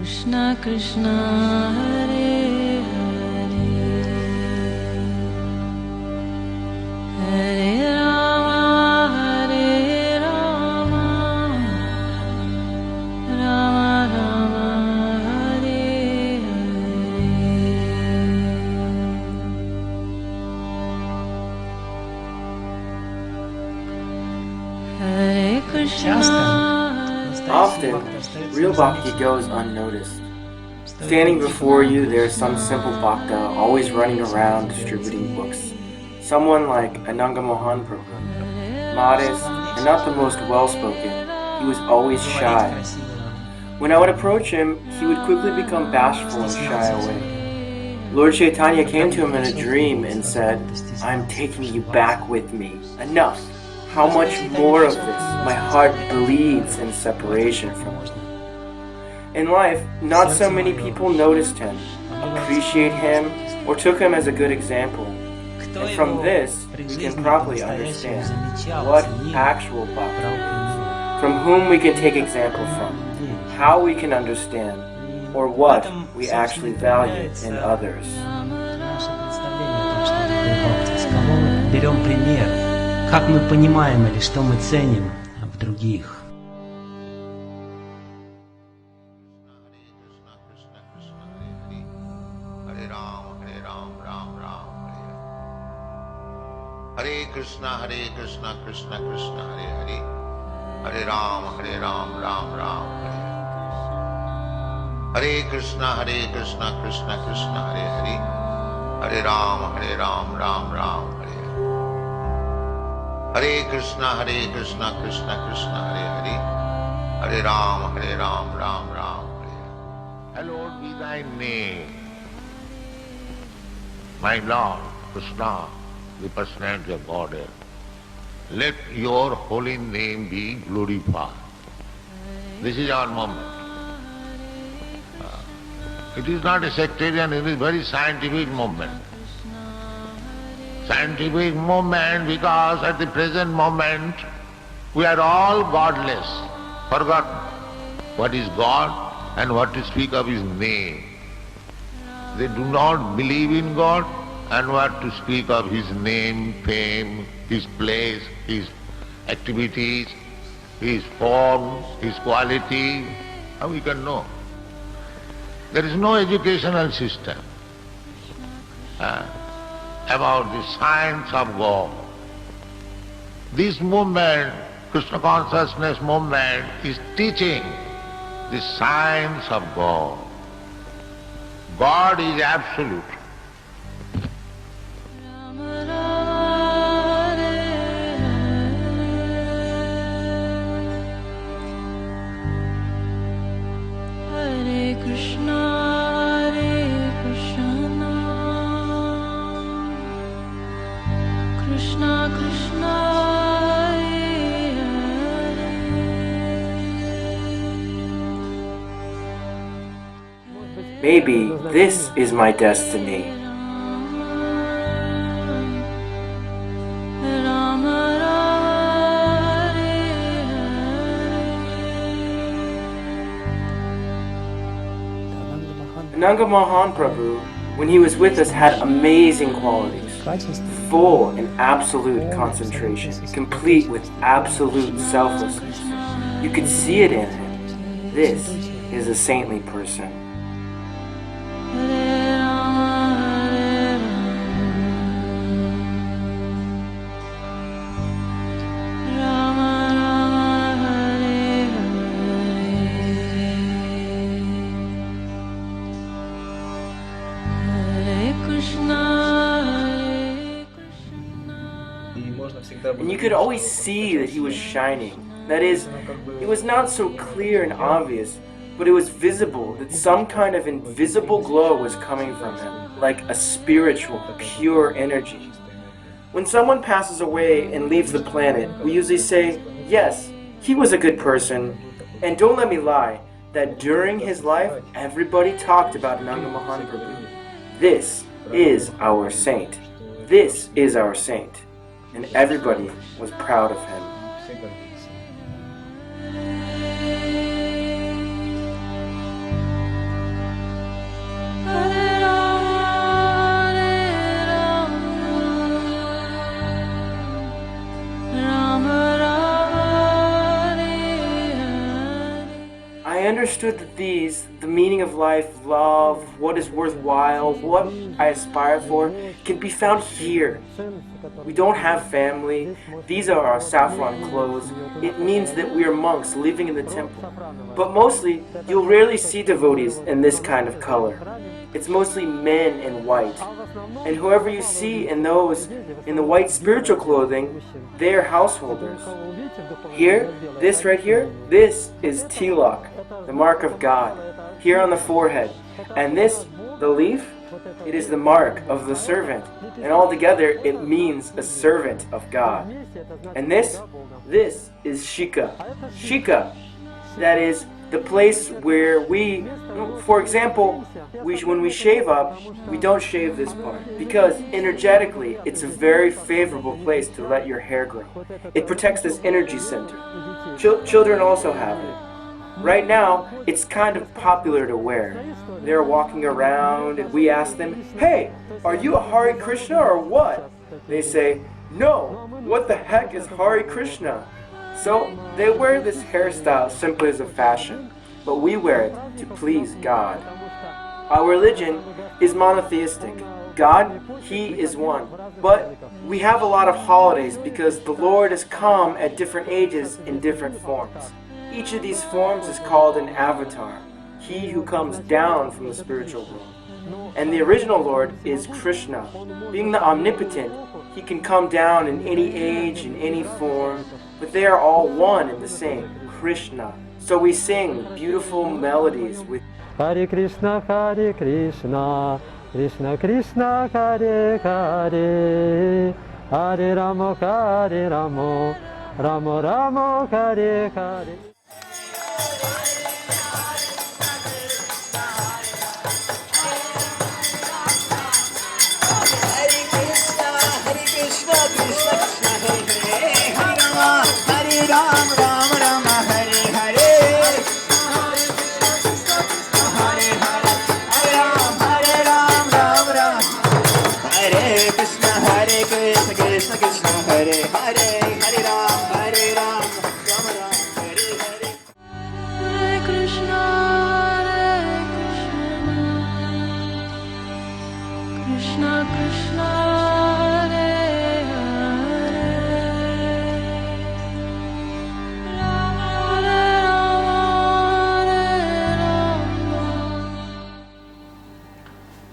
Krishna Krishna Hare Hare Hare Rama Hare Rama Rama Rama Hare Hare Hare Krishna. Often, real bhakti goes unnoticed. Standing before you, there is some simple bhakta always running around distributing books. Someone like Ananga Mohan Prabhu, modest and not the most well-spoken, he was always shy. When I would approach him, he would quickly become bashful and shy away. Lord Chaitanya came to him in a dream and said, "I'm taking you back with me. Enough. How much more of this? My heart bleeds in separation from you." In life, not so many people noticed him, appreciate him, or took him as a good example. And from this, we can probably understand what actual bhakti is, from whom we can take example from, how we can understand, or what we actually value in others. Берем пример, как мы понимаем или что мы ценим в других. Hare Krishna, Krishna Krishna, Hare Hare, Hare Ram, Ram Ram, Hare Hare. Hare Krishna, Krishna Krishna, Hare Hare, Hare Ram, Ram Ram, Hare Hare. Hare Krishna, Krishna Krishna, Hare Hare, Hare Ram, Ram Ram, Hare Hare. Hallowed be thy name, my Lord Krishna, the personality of Godhead. Let your holy name be glorified. This is our moment. It is not a sectarian, it is very scientific movement. Scientific movement because at the present moment we are all godless, forgotten what is God and what to speak of His name. They do not believe in God and what to speak of His name, fame, His place, His activities, His forms, His quality. How we can know? There is no educational system about the science of God. This movement, Krishna consciousness movement, is teaching the science of God. God is absolute. Krishna Krishna Hare Hare. Maybe this is my destiny. Ananga Mohan Prabhu, when he was with us, had amazing qualities. Full and absolute concentration, complete with absolute selflessness. You could see it in him. This is a saintly person. And you could always see that he was shining. That is, it was not so clear and obvious, but it was visible that some kind of invisible glow was coming from him, like a spiritual, pure energy. When someone passes away and leaves the planet, we usually say, yes, he was a good person, and don't let me lie, that during his life, everybody talked about Ananga Mohan Prabhu. This is our saint. This is our saint. And everybody was proud of him. I understood that these, the meaning of life, love, what is worthwhile, what I aspire for, can be found here. We don't have family. These are our saffron clothes. It means that we are monks living in the temple. But mostly, you'll rarely see devotees in this kind of color. It's mostly men in white. And whoever you see in those in the white spiritual clothing, they are householders. Here, this right here, this is tilak, the mark of God, here on the forehead. And this, the leaf, it is the mark of the servant. And altogether, it means a servant of God. And this is shika. Shika, that is the place where we, for example, when we shave up, we don't shave this part because energetically it's a very favorable place to let your hair grow. It protects this energy center. Children also have it. Right now, it's kind of popular to wear. They're walking around and we ask them, "Hey, are you a Hare Krishna or what?" They say, "No, what the heck is Hare Krishna?" So they wear this hairstyle simply as a fashion, but we wear it to please God. Our religion is monotheistic. God, He is one. But we have a lot of holidays because the Lord has come at different ages in different forms. Each of these forms is called an avatar, he who comes down from the spiritual world. And the original Lord is Krishna. Being the omnipotent, He can come down in any age, in any form, but they are all one and the same, Krishna. So we sing beautiful melodies with Hare Krishna, Krishna Krishna, Hare Hare, Hare Ramo, Hare Ramo, Ramo Ramo, Hare Hare. Krishna Krishna, Hare Hare, Hare Rama, Hare Rama.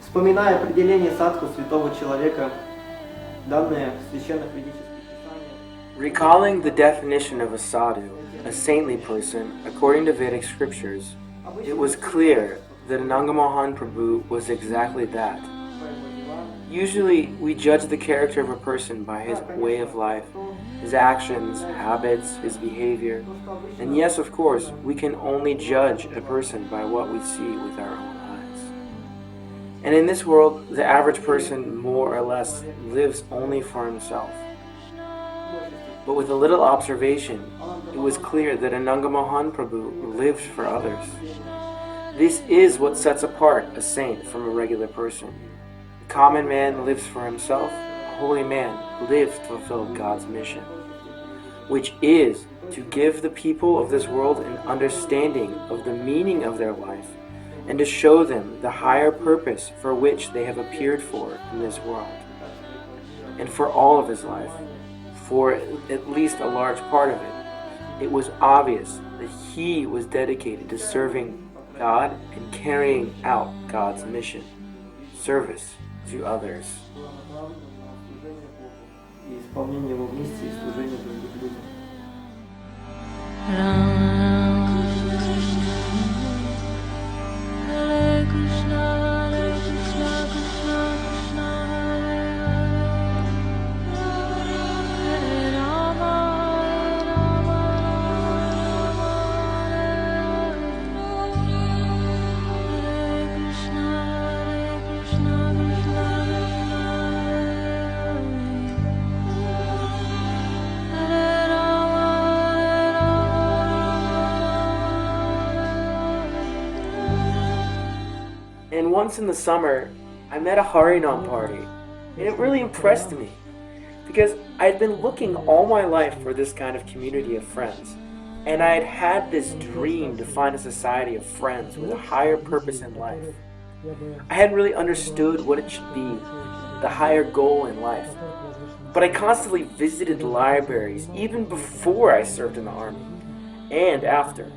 Вспоминая определение садху святого человека, данное в священных ведических писаниях, recalling the definition of a sadhu, a saintly person, according to Vedic scriptures, it was clear that Ananga Mohan Prabhu was exactly that. Usually, we judge the character of a person by his way of life, his actions, habits, his behavior. And yes, of course, we can only judge a person by what we see with our own eyes. And in this world, the average person more or less lives only for himself. But with a little observation, it was clear that Ananga Mohan Prabhu lived for others. This is what sets apart a saint from a regular person. A common man lives for himself, a holy man lives to fulfill God's mission, which is to give the people of this world an understanding of the meaning of their life and to show them the higher purpose for which they have appeared for in this world. And for all of his life, for at least a large part of it, it was obvious that he was dedicated to serving God and carrying out God's mission, service to others. и исполнение его вместе и служение другим людям. Rama Krishna, Hare Krishna, Hare Krishna, Krishna Krishna, Hare Rama, Rama Rama, Hare Krishna, Hare Krishna, Krishna Krishna, Hare Rama. And once in the summer, I met a Harinam party, and it really impressed me, because I had been looking all my life for this kind of community of friends. And I had had this dream to find a society of friends with a higher purpose in life. I hadn't really understood what it should be, the higher goal in life. But I constantly visited libraries even before I served in the army, and after.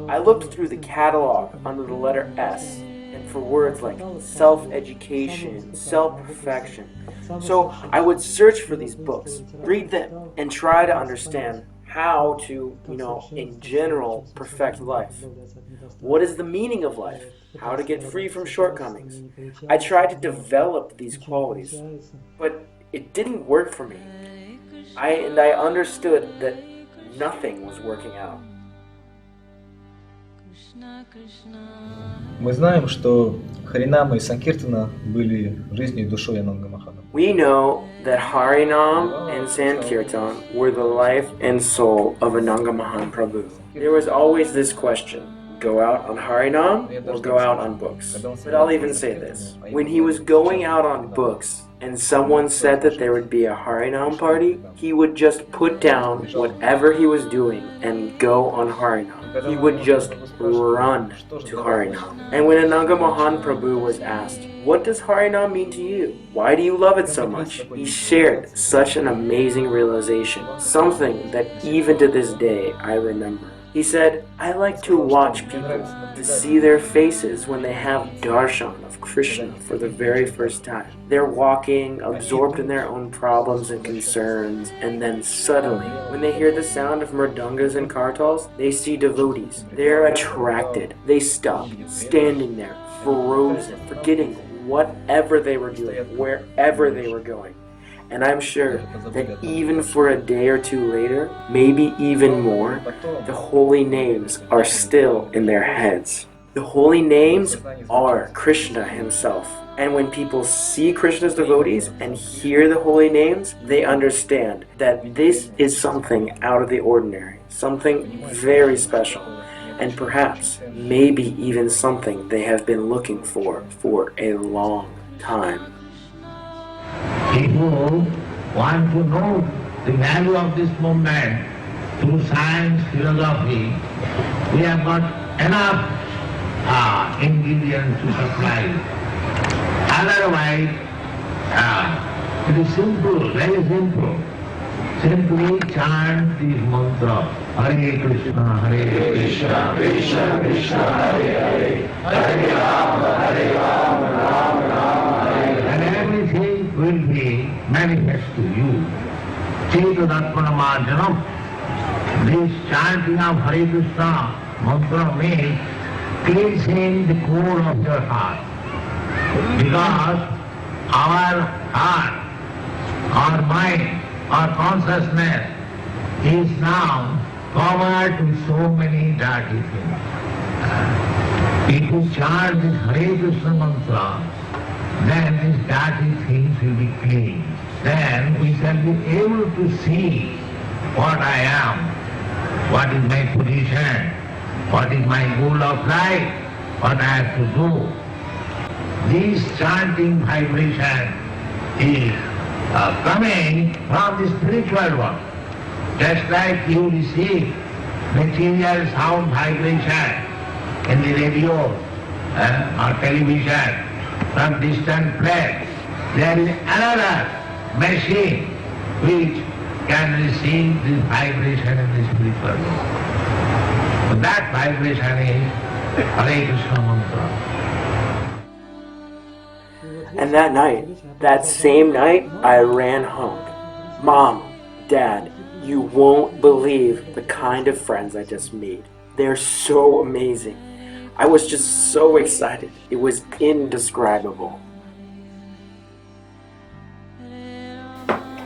I looked through the catalog under the letter S, and for words like self-education, self-perfection. So I would search for these books, read them, and try to understand how to, in general, perfect life. What is the meaning of life? How to get free from shortcomings? I tried to develop these qualities, but it didn't work for me. I understood that nothing was working out. Мы знаем, что Харинама и Санкиртана были жизнью и душой Ананга Махана. We know that Harinam and Sankirtan were the life and soul of Ananga Mohan Prabhu. There was always this question, go out on Harinam or go out on books? But I'll even say this, when he was going out on books and someone said that there would be a Harinam party, he would just put down whatever he was doing and go on Harinam. He would just run to Harinam. And when Ananga Mohan Prabhu was asked, what does Harinam mean to you? Why do you love it so much? He shared such an amazing realization, something that even to this day I remember. He said, I like to watch people, to see their faces when they have darshan of Krishna for the very first time. They're walking, absorbed in their own problems and concerns, and then suddenly, when they hear the sound of mridungas and kartals, they see devotees. They're attracted. They stop, standing there, frozen, forgetting whatever they were doing, wherever they were going. And I'm sure that even for a day or two later, maybe even more, the holy names are still in their heads. The holy names are Krishna himself. And when people see Krishna's devotees and hear the holy names, they understand that this is something out of the ordinary, something very special, and perhaps, maybe even something they have been looking for a long time. People want to know the value of this movement through science, philosophy. We have got enough ingredients to supply. Otherwise, it is simple, very simple. Simply chant this mantra, Hare Krishna, Hare Krishna, Krishna Krishna, Hare Hare, Hare Rama, Rama Rama, Hare Hare. And everything will be manifest to you. Cheta Darpanamarjanam. This chanting of Hare Krishna mantra means cleansing the core of your heart. Because our heart, our mind, our consciousness is now covered with so many dirty things. If you chant this Hare Krishna mantra, then these dirty things will be clean. Then we shall be able to see what I am, what is my position, what is my goal of life, what I have to do. This chanting vibration is coming from the spiritual world. Just like you receive material sound vibration in the radio or television from distant place, there is another machine which can receive this vibration in the spiritual world. So that vibration is Hare Krishna mantra. And that night, that same night, I ran home. Mom, Dad, you won't believe the kind of friends I just made. They're so amazing. I was just so excited. It was indescribable.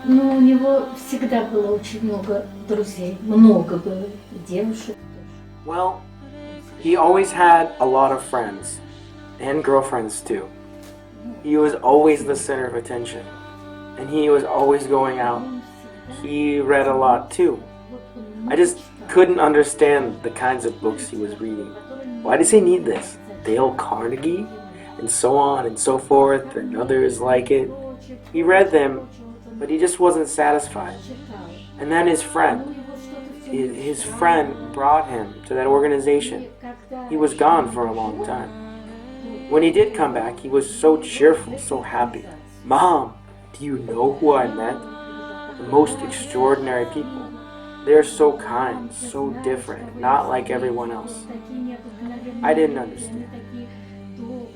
Но у него всегда было очень много друзей, много было и девушек. Well, he always had a lot of friends, and girlfriends too. He was always the center of attention, and he was always going out. He read a lot too. I just couldn't understand the kinds of books he was reading. Why does he need this? Dale Carnegie, and so on and so forth, and others like it. He read them, but he just wasn't satisfied. And then his friend, his friend brought him to that organization. He was gone for a long time. When he did come back, he was so cheerful, so happy. Mom, do you know who I met? The most extraordinary people. They're so kind, so different, not like everyone else. I didn't understand.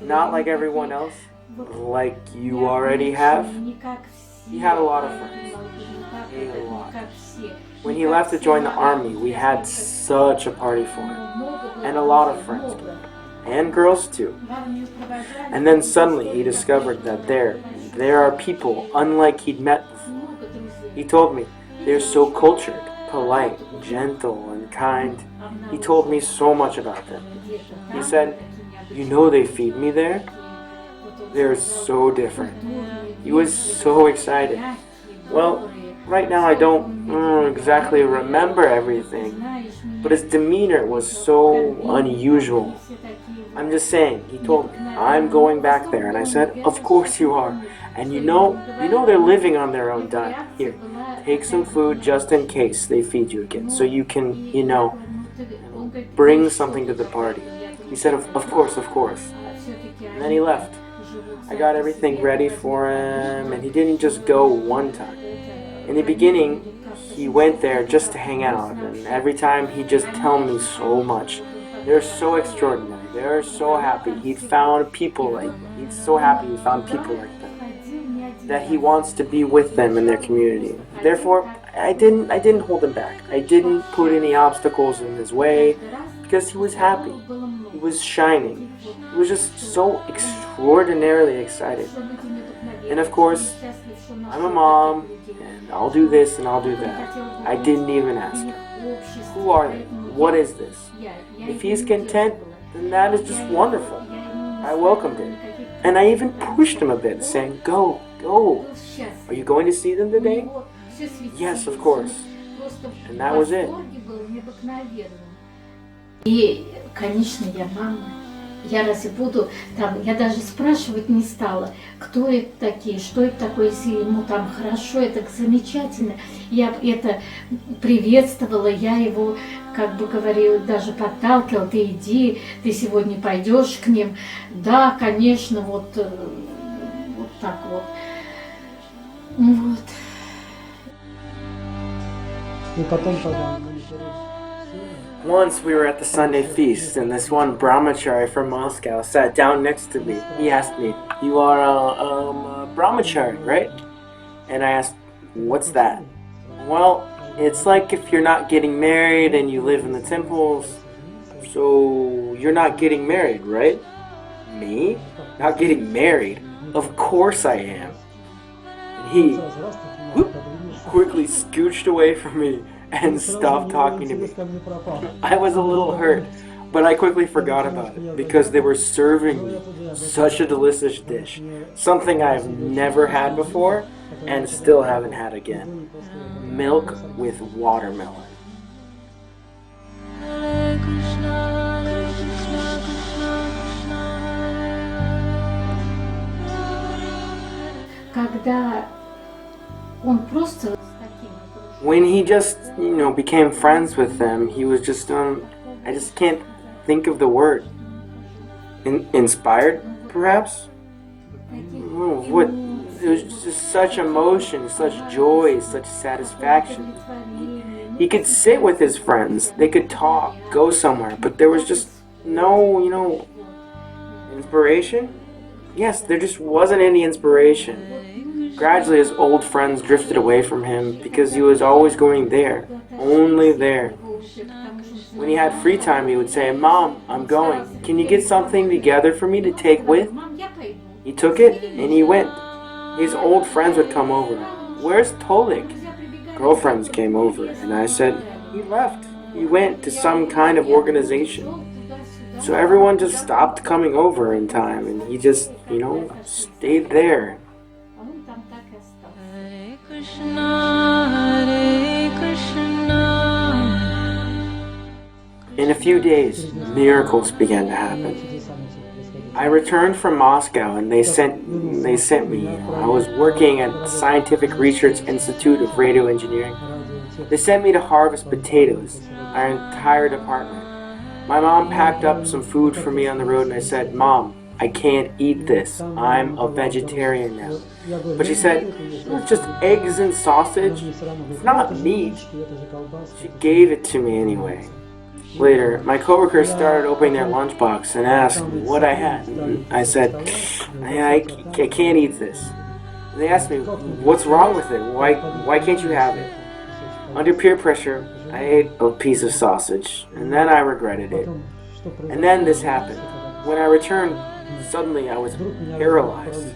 Not like everyone else, like you already have. He had a lot of friends. A lot. When he left to join the army, we had such a party for him. And a lot of friends came. And girls too. And then suddenly he discovered that there are people unlike he'd met before. He told me they're so cultured, polite, gentle, and kind. He told me so much about them. He said, you know they feed me there? They're so different. He was so excited. Well, right now I don't exactly remember everything, but his demeanor was so unusual. I'm just saying, he told me, I'm going back there, and I said, of course you are. And you know they're living on their own diet. Here, take some food just in case they feed you again, so you can, bring something to the party. He said, of course. And then he left. I got everything ready for him, and he didn't just go one time. In the beginning, he went there just to hang out, and every time he'd just tell me so much. They're so extraordinary. They're so happy. He's so happy he found people like them. That he wants to be with them in their community. Therefore, I didn't hold him back. I didn't put any obstacles in his way, because he was happy. He was shining. He was just so extraordinarily excited. And of course, I'm a mom, and I'll do this and I'll do that. I didn't even ask him. Who are they? What is this? If he's content, then that is just wonderful. I welcomed him. And I even pushed him a bit, saying, go. Are you going to see them today? Yes, of course. And that was it. И, конечно, я мама. Я разве буду там, я даже спрашивать не стала, кто это такие, что это такое, если ему там хорошо, это замечательно. Я это приветствовала, я его, как бы говорила, даже подталкивала, ты иди, ты сегодня пойдешь к ним. Да, конечно, вот так вот. Вот. И потом, когда Once we were at the Sunday feast, and this one brahmachari from Moscow sat down next to me. He asked me, you are a brahmachari, right? And I asked, what's that? Well, it's like if you're not getting married and you live in the temples, so you're not getting married, right? Me? Not getting married? Of course I am. And he quickly scooched away from me and stopped talking to me. I was a little hurt, but I quickly forgot about it because they were serving me such a delicious dish, something I've never had before and still haven't had again. Milk with watermelon. Когда он просто When he just, became friends with them, he was just, I just can't think of the word. Inspired, perhaps? It was just such emotion, such joy, such satisfaction. He could sit with his friends, they could talk, go somewhere, but there was just no, inspiration? Yes, there just wasn't any inspiration. Gradually, his old friends drifted away from him because he was always going there, only there. When he had free time, he would say, Mom, I'm going. Can you get something together for me to take with? He took it, and he went. His old friends would come over. Where's Tolik? Girlfriends came over, and I said, he left. He went to some kind of organization. So everyone just stopped coming over in time, and he just, stayed there. Hare Krishna. In a few days, miracles began to happen. I returned from Moscow and they sent me. I was working at the Scientific Research Institute of Radio Engineering. They sent me to harvest potatoes, our entire department. My mom packed up some food for me on the road and I said, "Mom, I can't eat this. I'm a vegetarian now." But she said, "It's just eggs and sausage. It's not meat." She gave it to me anyway. Later, my coworkers started opening their lunchbox and asked what I had. And I said, I can't eat this. They asked me, "What's wrong with it? Why can't you have it?" Under peer pressure, I ate a piece of sausage, and then I regretted it. And then this happened. When I returned, suddenly I was paralyzed.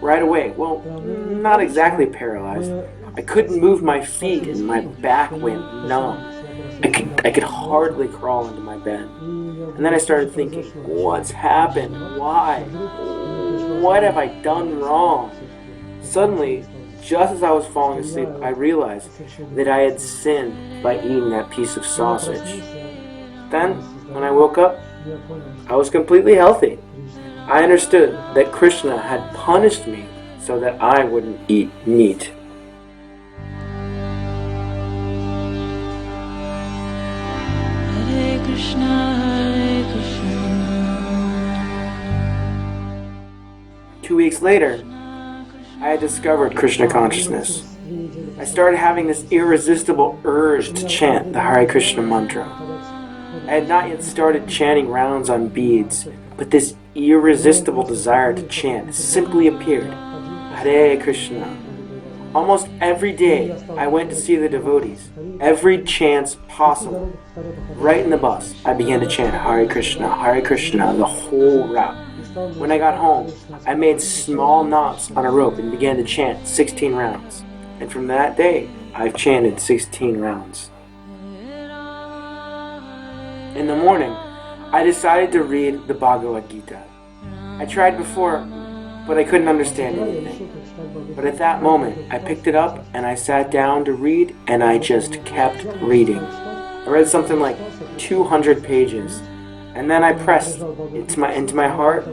Right away. Well, not exactly paralyzed. I couldn't move my feet and my back went numb. I could hardly crawl into my bed. And then I started thinking, what's happened? Why? What have I done wrong? Suddenly, just as I was falling asleep, I realized that I had sinned by eating that piece of sausage. Then, when I woke up, I was completely healthy. I understood that Krishna had punished me so that I wouldn't eat meat. Hare Krishna, Hare Krishna. 2 weeks later, I had discovered Krishna consciousness. I started having this irresistible urge to chant the Hare Krishna mantra. I had not yet started chanting rounds on beads, but this irresistible desire to chant simply appeared. Hare Krishna. Almost every day I went to see the devotees. Every chance possible. Right in the bus, I began to chant Hare Krishna the whole route. When I got home, I made small knots on a rope and began to chant 16 rounds. And from that day, I've chanted 16 rounds. In the morning, I decided to read the Bhagavad Gita. I tried before, but I couldn't understand anything. But at that moment, I picked it up and I sat down to read, and I just kept reading. I read something like 200 pages, and then I pressed into my heart.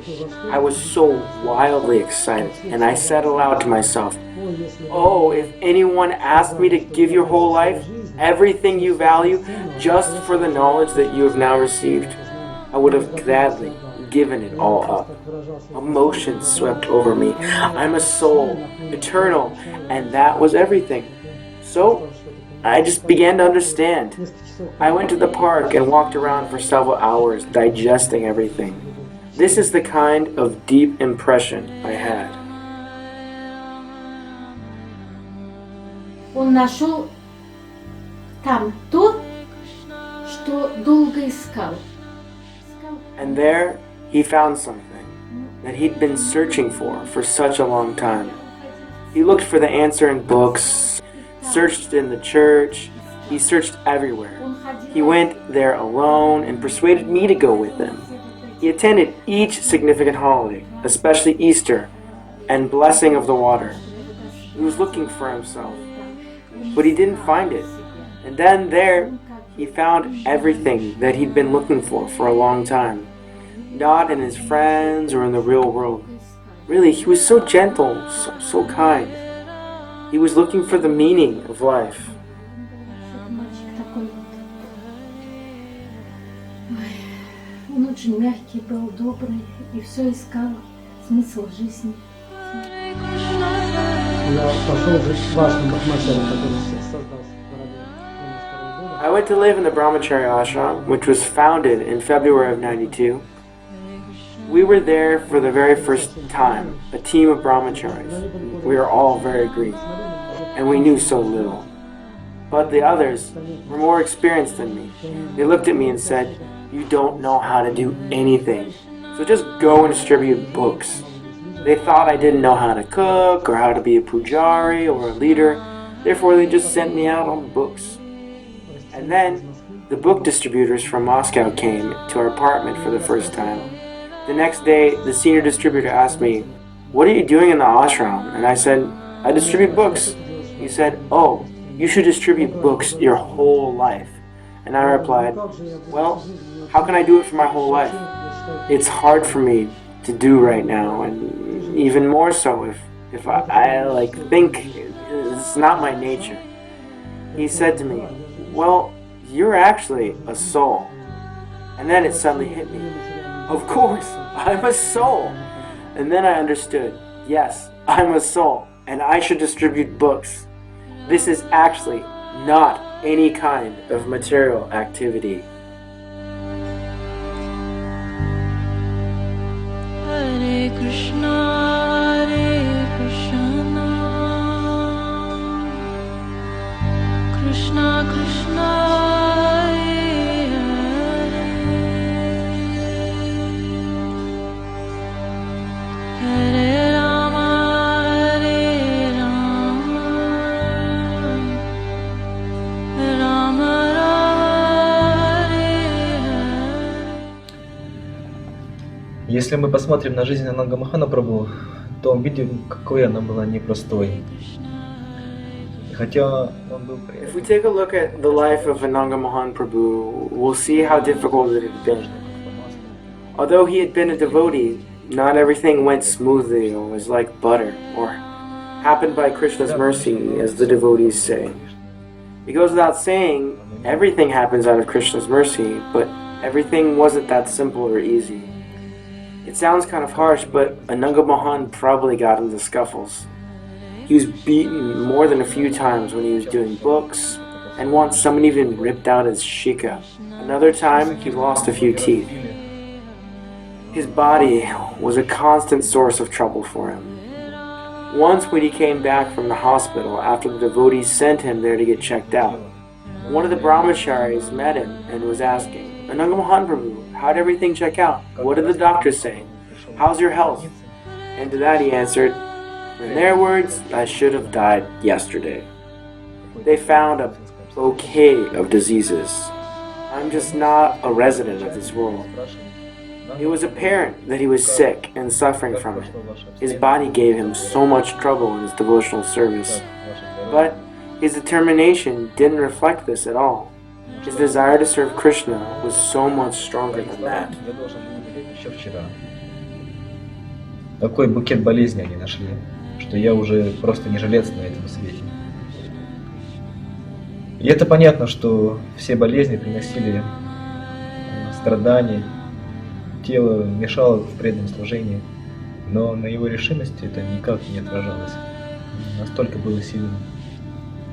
I was so wildly excited, and I said aloud to myself, "Oh, if anyone asked me to give your whole life, everything you value, just for the knowledge that you have now received, I would have gladly given it all up." Emotions swept over me. I'm a soul, eternal, and that was everything. So, I just began to understand. I went to the park and walked around for several hours, digesting everything. This is the kind of deep impression I had. Он нашел там то, что долго искал. And there, he found something that he'd been searching for such a long time. He looked for the answer in books, searched in the church, he searched everywhere. He went there alone and persuaded me to go with him. He attended each significant holiday, especially Easter and Blessing of the Water. He was looking for himself, but he didn't find it. And then there, he found everything that he'd been looking for a long time. Not in his friends or in the real world. Really, he was so gentle, so kind. He was looking for the meaning of life. Он очень мягкий был, добрый, и все искал смысл жизни. Я пошел жить в вашем брахмачаре, который создал в городе. I went to live in the Brahmachari ashram, which was founded in February of 92. We were there for the very first time, a team of brahmacharis. We were all very green, and we knew so little. But the others were more experienced than me. They looked at me and said, "You don't know how to do anything, so just go and distribute books." They thought I didn't know how to cook or how to be a pujari or a leader, therefore they just sent me out on books. And then the book distributors from Moscow came to our apartment for the first time. The next day, the senior distributor asked me, "What are you doing in the ashram?" And I said, "I distribute books." He said, "Oh, you should distribute books your whole life." And I replied, "Well, how can I do it for my whole life? It's hard for me to do right now, and even more so if I think it's not my nature." he said to me, "Well, you're actually a soul." And then it suddenly hit me. Of course, I'm a soul. And then I understood, yes, I'm a soul, and I should distribute books. This is actually not any kind of material activity. Hare Krishna, Krishna Krishna, Hare Rama, Hare Rama, Rama Rama, Hare Hare. Если мы посмотрим на жизнь Ананга Мохана Прабху, то видим, какой она была непростой. Хотя он был If we take a look at the life of Ananga Mohan Prabhu, we'll see how difficult it had been. Although he had been a devotee, not everything went smoothly or was like butter, or happened by Krishna's mercy, as the devotees say. It goes without saying, everything happens out of Krishna's mercy, but everything wasn't that simple or easy. It sounds kind of harsh, but Ananga Mohan probably got into scuffles. He was beaten more than a few times when he was doing books, and once someone even ripped out his shika. Another time, he lost a few teeth. His body was a constant source of trouble for him. Once when he came back from the hospital after the devotees sent him there to get checked out, one of the brahmacharis met him and was asking, "Ananga Mohan Prabhu, how'd everything check out? What did the doctors say? How's your health?" And to that he answered, "In their words, I should have died yesterday. They found a bouquet of diseases. I'm just not a resident of this world." It was apparent that he was sick and suffering from it. His body gave him so much trouble in his devotional service. But his determination didn't reflect this at all. His desire to serve Krishna was so much stronger than that. Я должен был умереть еще вчера. Такой букет болезней они нашли, что я уже просто не жилец на этом свете. И это понятно, что все болезни приносили страдания, тело мешало в преданном служении, но на его решимости это никак не отражалось. Настолько было сильным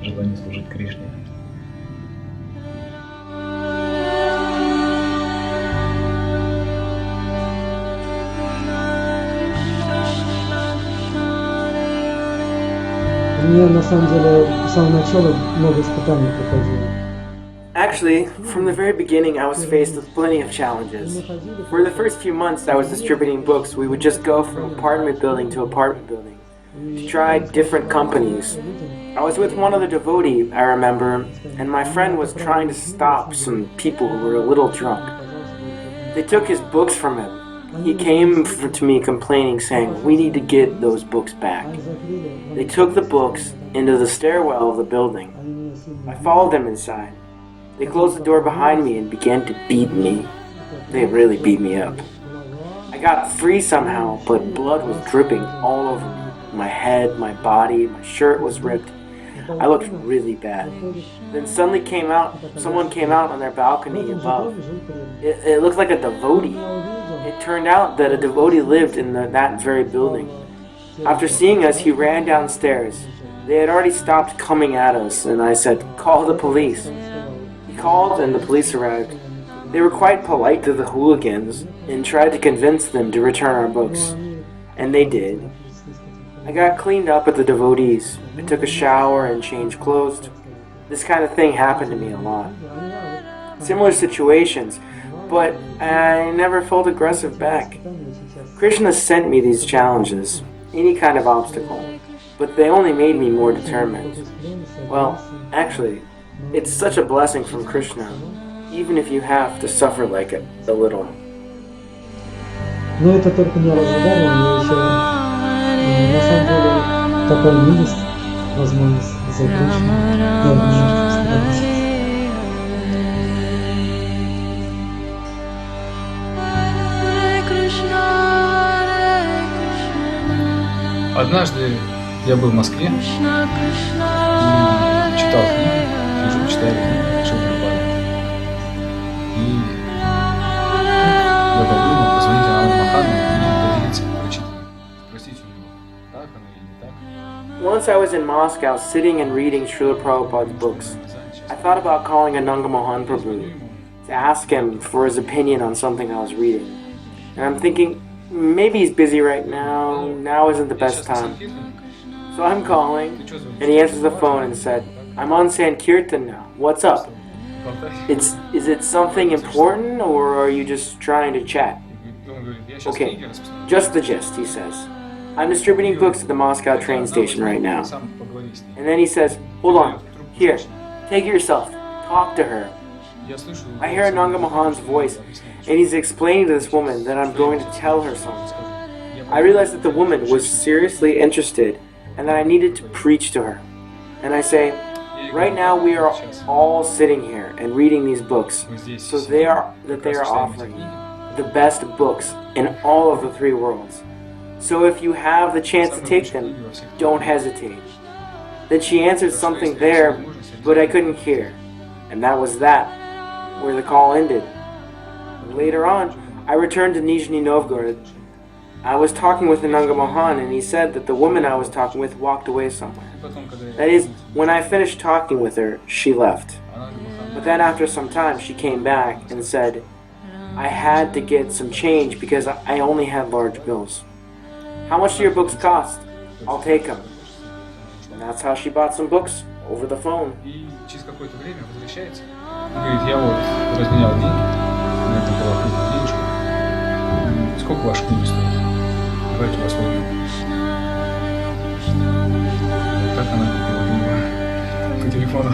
желание служить Кришне. Мне на самом деле с самого начала много испытаний приходило. Actually, from the very beginning I was faced with plenty of challenges. For the first few months I was distributing books, we would just go from apartment building to apartment building to try different companies. I was with one other devotee, I remember, and my friend was trying to stop some people who were a little drunk. They took his books from him. He came to me complaining, saying, "We need to get those books back." They took the books into the stairwell of the building. I followed them inside. They closed the door behind me and began to beat me. They really beat me up. I got free somehow, but blood was dripping all over me. My head, my body, my shirt was ripped. I looked really bad. Then suddenly someone came out on their balcony above. It looked like a devotee. It turned out that a devotee lived in that very building. After seeing us, he ran downstairs. They had already stopped coming at us, and I said, "Call the police." He called, and the police arrived. They were quite polite to the hooligans and tried to convince them to return our books. And they did. I got cleaned up at the devotees. I took a shower and changed clothes. This kind of thing happened to me a lot. Similar situations, but I never felt aggressive back. Krishna sent me these challenges, any kind of obstacle, but they only made me more determined. Well, actually, it's such a blessing from Krishna, even if you have to suffer like it a little. Но это только не разговаривал, мне еще на самом деле такая милость, возможность за Кришну, я немножко стараюсь. Однажды я был в Москве и читал книги, читали книги Шилпрапады. И я подумал позвонить Ананду Махану и поделиться прочитанным. Спросить у него, так оно или не так. Once I was in Moscow sitting and reading Srila Prabhupada's books. I thought about calling Ananga Mohan Prabhu to ask him for his opinion on something I was reading. And I'm thinking, maybe he's busy right now, now isn't the best time. So I'm calling, and he answers the phone and said, I'm on Sankirtan now, what's up? Is it something important, or are you just trying to chat? Okay, just the gist, he says. I'm distributing books at the Moscow train station right now. And then he says, hold on, here, take it yourself, talk to her. I hear Ananga Mohan's voice, and he's explaining to this woman that I'm going to tell her something. I realized that the woman was seriously interested, and that I needed to preach to her. And I say, right now we are all sitting here and reading these books, so they are offering the best books in all of the three worlds. So if you have the chance to take them, don't hesitate. Then she answered something there, but I couldn't hear. And that was that, where the call ended. Later on, I returned to Nizhny Novgorod. I was talking with Ananga Mohan, and he said that the woman I was talking with walked away somewhere. That is, when I finished talking with her, she left. But then after some time, she came back and said, I had to get some change because I only had large bills. How much do your books cost? I'll take them. And that's how she bought some books over the phone. И через какое-то время возвращается и говорит, я вот разменял деньги, у меня там была крупная денежка. Сколько ваши книги стоят? Давайте вас возьмем. Вот так она купила книгу по телефону.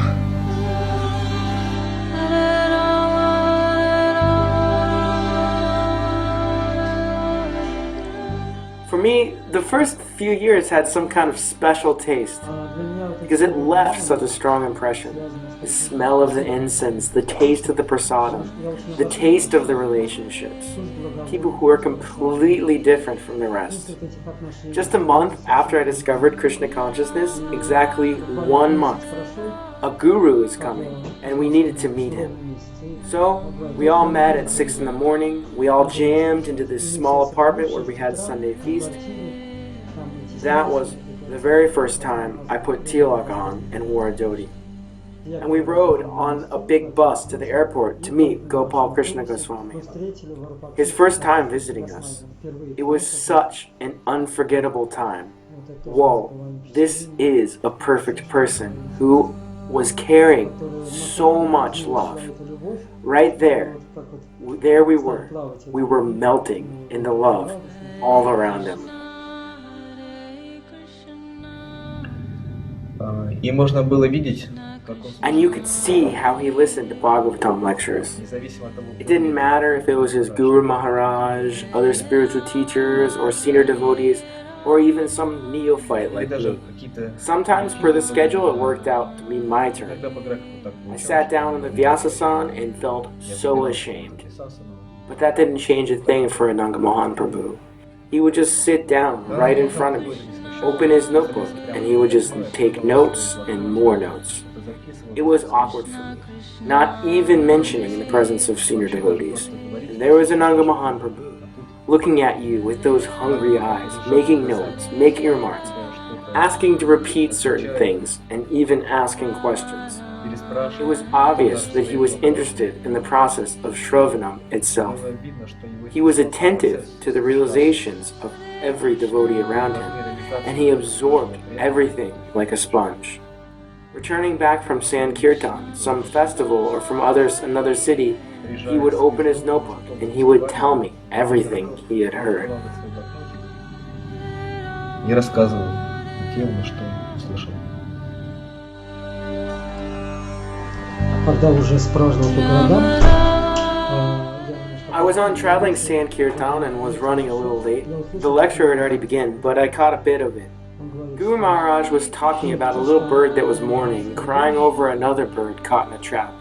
For me, the first few years had some kind of special taste because it left such a strong impression. The smell of the incense, the taste of the prasadam, the taste of the relationships. People who are completely different from the rest. Just a month after I discovered Krishna consciousness, exactly 1 month, a guru is coming and we needed to meet him. So, we all met at 6 in the morning, we all jammed into this small apartment where we had Sunday feast. That was the very first time I put tilak on and wore a dhoti. And we rode on a big bus to the airport to meet Gopal Krishna Goswami. His first time visiting us. It was such an unforgettable time. Whoa, this is a perfect person who was carrying so much love. Right there we were. We were melting in the love all around him. И можно было видеть, And you could see how he listened to Bhagavatam lectures. независимо от того, It didn't matter if it was his Guru Maharaj, other spiritual teachers, or senior devotees, or even some neophyte и like даже me. какие-то Sometimes per the schedule it worked out to be my turn. иногда по графику так I получалось. sat down in the Vyasasan and felt so ashamed. Писался, но But that didn't change a thing for Ananga Mohan Prabhu. He would just sit down right in front of me, open his notebook, and he would just take notes and more notes. It was awkward for me, not even mentioning in the presence of senior devotees. And there was Ananga Mohan Prabhu, looking at you with those hungry eyes, making notes, making remarks, asking to repeat certain things, and even asking questions. It was obvious that he was interested in the process of Shravanam itself. He was attentive to the realizations of every devotee around him, and he absorbed everything like a sponge. Returning back from Sankirtan, some festival, or from another city, he would open his notebook and he would tell me everything he had heard. И рассказывал тем, что слышал. Когда уже спрашивал по городам, I was on traveling Sankirtan and was running a little late. The lecture had already begun, but I caught a bit of it. Guru Maharaj was talking about a little bird that was mourning, crying over another bird caught in a trap.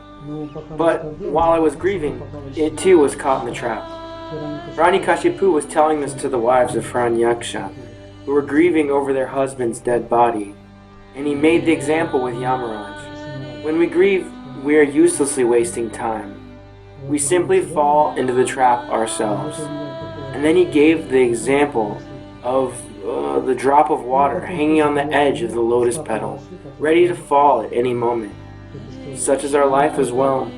But while I was grieving, it too was caught in the trap. Rani Kashipu was telling this to the wives of Hiranyaksha, who were grieving over their husband's dead body, and he made the example with Yamaraj. When we grieve, we are uselessly wasting time. We simply fall into the trap ourselves. And then he gave the example of the drop of water hanging on the edge of the lotus petal, ready to fall at any moment. Such is our life as well.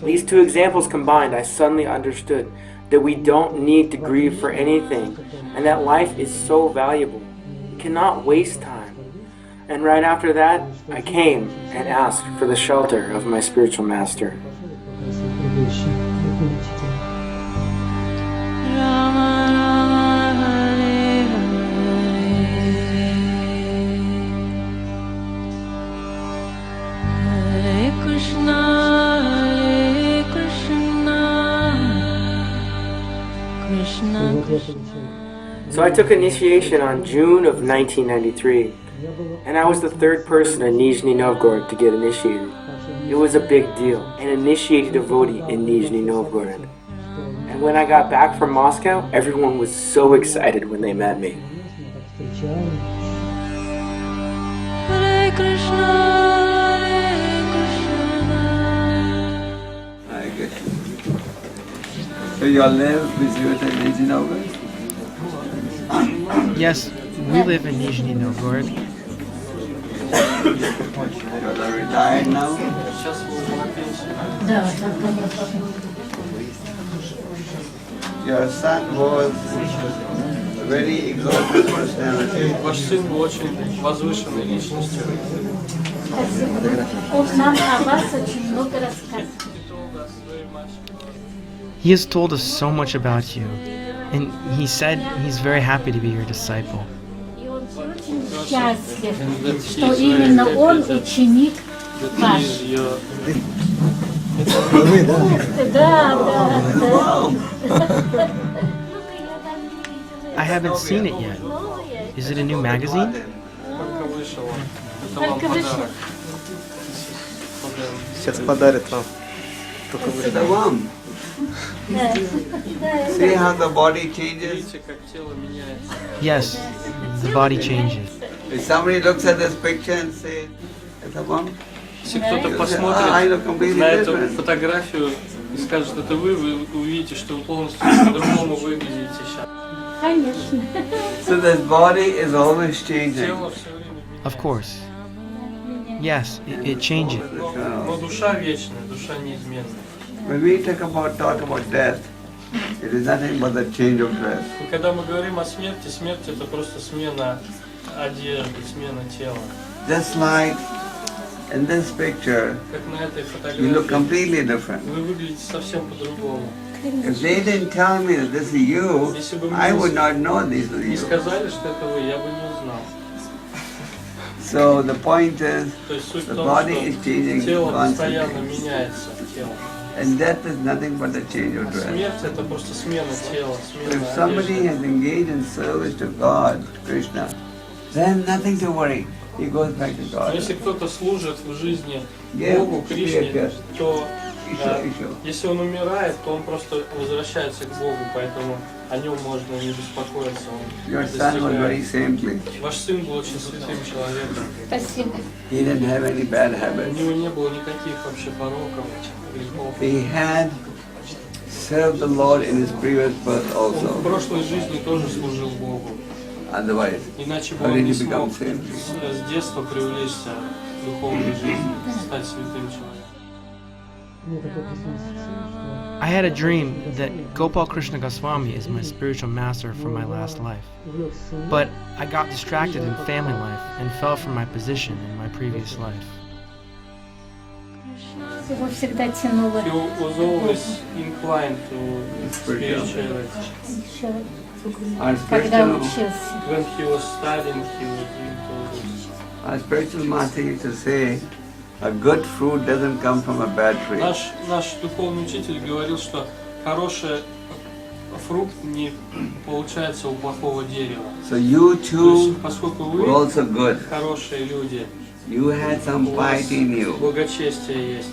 These two examples combined, I suddenly understood that we don't need to grieve for anything, and that life is so valuable. We cannot waste time. And right after that, I came and asked for the shelter of my spiritual master. Rama Rama Hare Hare Hare Krishna Krishna Krishna. So I took initiation on June of 1993, and I was the third person in Nizhny Novgorod to get initiated. It was a big deal, an initiated devotee in Nizhny Novgorod. And when I got back from Moscow, everyone was so excited when they met me. Hare Krishna Hare Krishna. I get it. So you all live with you at Nizhny Novgorod? Yes, we live in Nizhny Novgorod. You all are retired now? Your son was a very exalted personality. Ваш сын был очень возвышенной личностью. Он нам о вас очень много рассказывает. He has told us so much about you, and he said he's very happy to be your disciple. И он очень счастлив, что именно он ученик ваш. Да. I haven't seen it yet. Is it a new magazine? Только вышло. Сейчас подарит вам. Только It's the one. See how the body changes? Yes, the body changes. If somebody looks at this picture and says, it's a one, Если кто-то I посмотрит look completely на эту different. фотографию и скажет, это вы увидите, что вы полностью по-другому выглядите сейчас. Конечно. So this body is always changing. Тело все время меняется. Of course. Yes, it changes. Но душа вечная, душа неизменная. When we talk about death, it is nothing but the change of dress. И когда мы говорим о смерти, смерть это просто смена одежды, смена тела. Just like in this picture, Как на этой you look фотографии. completely different. Вы выглядите совсем по-другому. If they didn't tell me that this is you, Если бы I would мне not know this is не you. сказали, что это вы, я бы не узнал. So the point is, То есть суть в the том, body is что changing тело постоянно constantly. меняется. Тело. And death is nothing but the change of dress. Смерть это просто смена тела, If смена somebody одежды. has engaged in service to God, to Krishna, then nothing to worry. He goes back to Но God. если кто-то служит в жизни Yeah, Богу, Кришне, yes. то Issue. если он умирает, то он просто возвращается к Богу, поэтому о нем можно не беспокоиться. Он Your son was very достигает. saintly. Ваш сын был очень святым человеком. Спасибо. He didn't have any bad У habits. него не было никаких вообще пороков, грехов. He had served the Lord in his previous birth Он в also. прошлой жизни тоже служил Богу. Otherwise, Иначе бы how он did не he become смог saintly? с детства привлечься к духовной жизни, стать святым человеком. I had a dream that Gopal Krishna Goswami is my spiritual master for my last life. But I got distracted in family life and fell from my position in my previous life. Его всегда тянуло. He was always inclined to spirituality. Еще Our когда spiritual, учился. When he was studying, he was into this. our spiritual master used to say, a good fruit doesn't come from a bad tree. Наш духовный учитель говорил, что хороший фрукт не получается у плохого дерева. So you То too есть, поскольку were вы also good. хорошие люди, You had some у вас piety in you благочестие есть.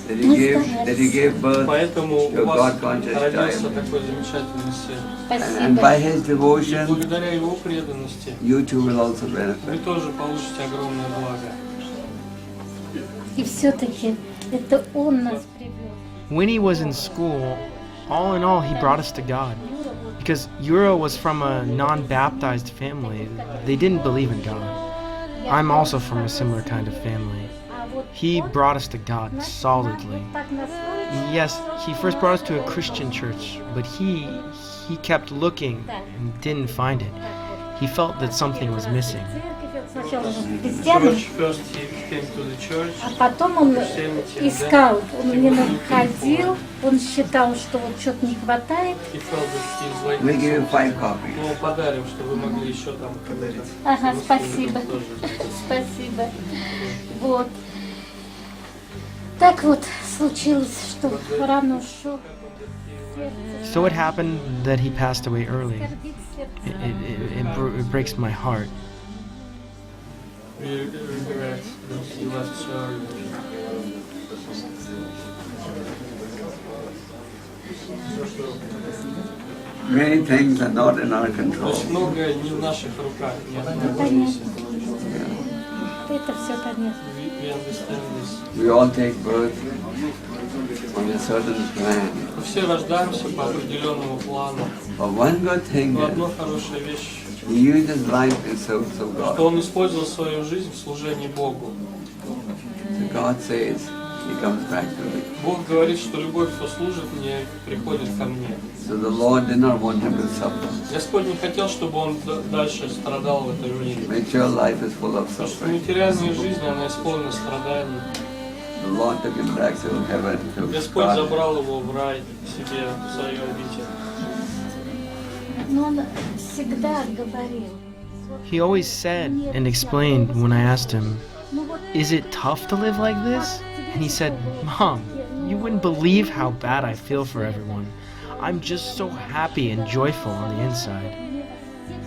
that you gave birth Поэтому to у a вас God-conscious родился child. такой замечательный сын. And by Спасибо. his И devotion, благодаря его преданности you too will also вы benefit. тоже получите огромное благо. И все-таки Это он нас привел. When he was in school, all in all, he brought us to God. Because Yura was from a non-baptized family. They didn't believe in God. I'm also from a similar kind of family. He brought us to God solidly. Yes, he first brought us to a Christian church, but he kept looking and didn't find it. He felt that something was missing. Сначала же христианин, First he came to the church. а потом он искал, он не находил, он считал, что вот что-то не хватает. He felt that he's like. We give you 5 copies. Ну, подарим, что вы могли еще там кого-то. Ага, спасибо. Спасибо. Вот. Так вот случилось, что рано ушел. So it happened that he passed away early. It breaks my heart. We regret that he left so early. Many things are not in our То control. есть многое не в наших руках. Понятно. Это все понятно. We understand this. We all take birth on a certain plan. Мы все рождаемся по определенному плану. But one good thing Но is, одна хорошая вещь, he used his life in service of что God. он использовал свою жизнь в служении Богу. So God says, he comes back to me. Бог говорит, что любой, кто служит мне, приходит ко мне. So the Lord did not want him to suffer. Господь не хотел, чтобы он дальше страдал в этой жизни. Material life is full of Потому что suffering. материальная жизнь, она исполнена страданий. The Lord took him back to heaven to Господь God. забрал его в рай себе, в свою обитель. Но он всегда говорил. He always said and explained when I asked him, "Is it tough to live like this?" And he said, "Mom, you wouldn't believe how bad I feel for everyone. I'm just so happy and joyful on the inside."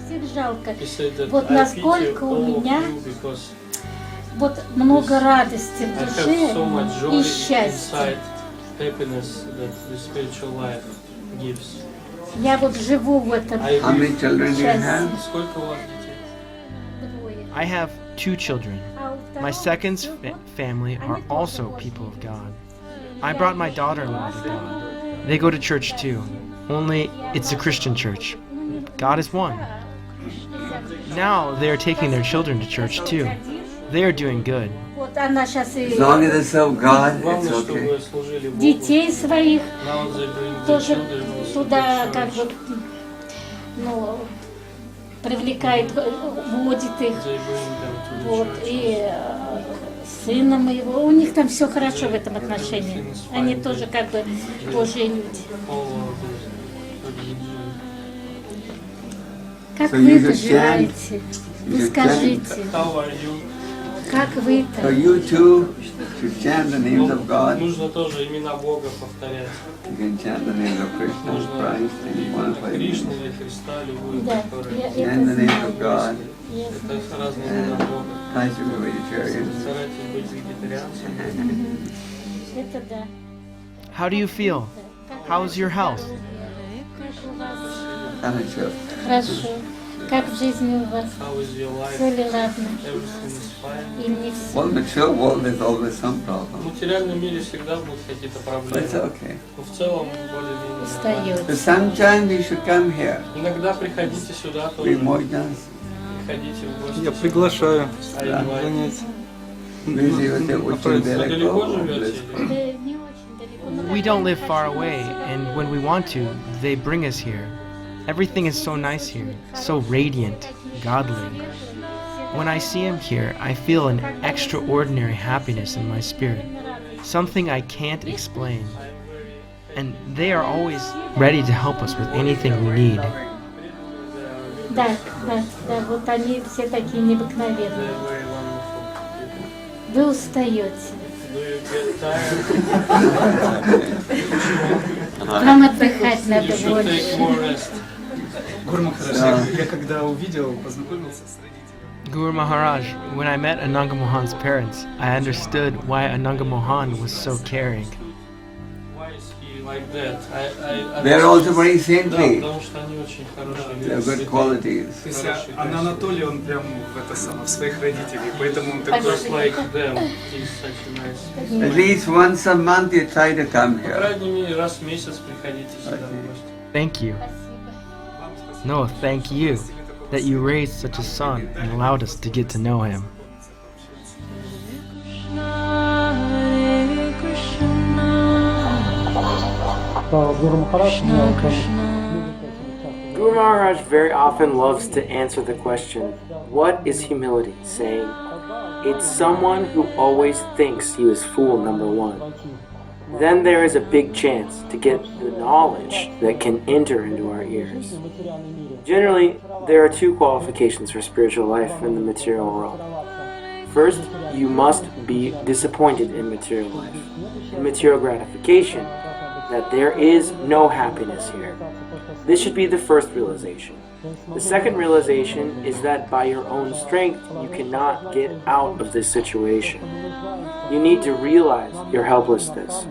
Всех жалко. He said that Вот I pity насколько у all of меня you because вот много радости в I душе have so much joy и счастья. inside, happiness that the spiritual life gives. Я вот живу в этом I How many children do you have? счастье. Сколько у вас детей? Двое. I have 2 children. А у My второго second всего family are also people of God. I brought my daughter-in-law to God. They go to church too, only it's a Christian church. God is one. Now they are taking their children to church too. They are doing good. Вот она сейчас As и long as they serve God, it's Главное, чтобы okay. вы служили Богу. детей своих Now they bring the тоже children туда to как church. бы ну, привлекает, вводит их. They bring them to the Вот, church. и сына моего, у них там все хорошо в этом отношении. Они тоже как бы Божьи люди. All of the Как So вы you это just живете? Вы just скажите, How are you? как вы So это? you too should chant the names of God. Нужно тоже имена Бога повторять. You can chant the names of Krishna, Нужно Christ, and one for Кришны или Христа, любую, Да, которую. я Chant the это names of знаю. God. Я знаю. Это разные имена Бога. Try to be vegetarian. Старайтесь быть вегетарианцем. Это да. How do you feel? How's your health? Как у вас? Amateur. Хорошо. Как в жизни у вас? How is your life? Все ли ладно? Everything is fine. Или не все? Well, material world there's always some В problem. материальном мире всегда будут какие-то But проблемы. it's okay. Но в целом более-менее. Устает. So sometimes you should come here. Иногда приходите сюда We тоже. можно Приходите в гости. Я приглашаю I invite. занять. вы живете очень Вы далеко, далеко живете? близко. Да, не очень далеко. Но We когда don't я live far хочу away, сюда, and when we want to, they bring us here. Everything is so nice here, so radiant, godly. When I see him here, I feel an extraordinary happiness in my spirit, something I can't explain. And they are always ready to help us with anything we need. Да, да, вот они все такие необыкновенные. They're very wonderful people. Вы устаете. Do you get tired? Вам отдыхать You надо should take больше. more rest. Гуру Махарадж, я когда увидел, познакомился с родителями. Guru Maharaj, when I met Ananga Mohan's parents, I understood why Ananga Mohan was so caring. Why is he like that. They're also very Да, saintly. потому что они очень хорошие They have люди. good qualities. То есть Анатолий, он прям в это самое, в своих родителей, поэтому он такой... Just like them, he's such a nice. At least once a month you try to come По here. крайней мере, раз в месяц приходите сюда в гости. Thank you. No, thank you that you raised such a son and allowed us to get to know him. Guru Maharaj very often loves to answer the question, what is humility? Saying, it's someone who always thinks he is fool number one. Then there is a big chance to get the knowledge that can enter into our ears. Generally, there are two qualifications for spiritual life in the material world. First, you must be disappointed in material life, in material gratification, that there is no happiness here. This should be the first realization. The second realization is that by your own strength, you cannot get out of this situation. You need to realize your helplessness.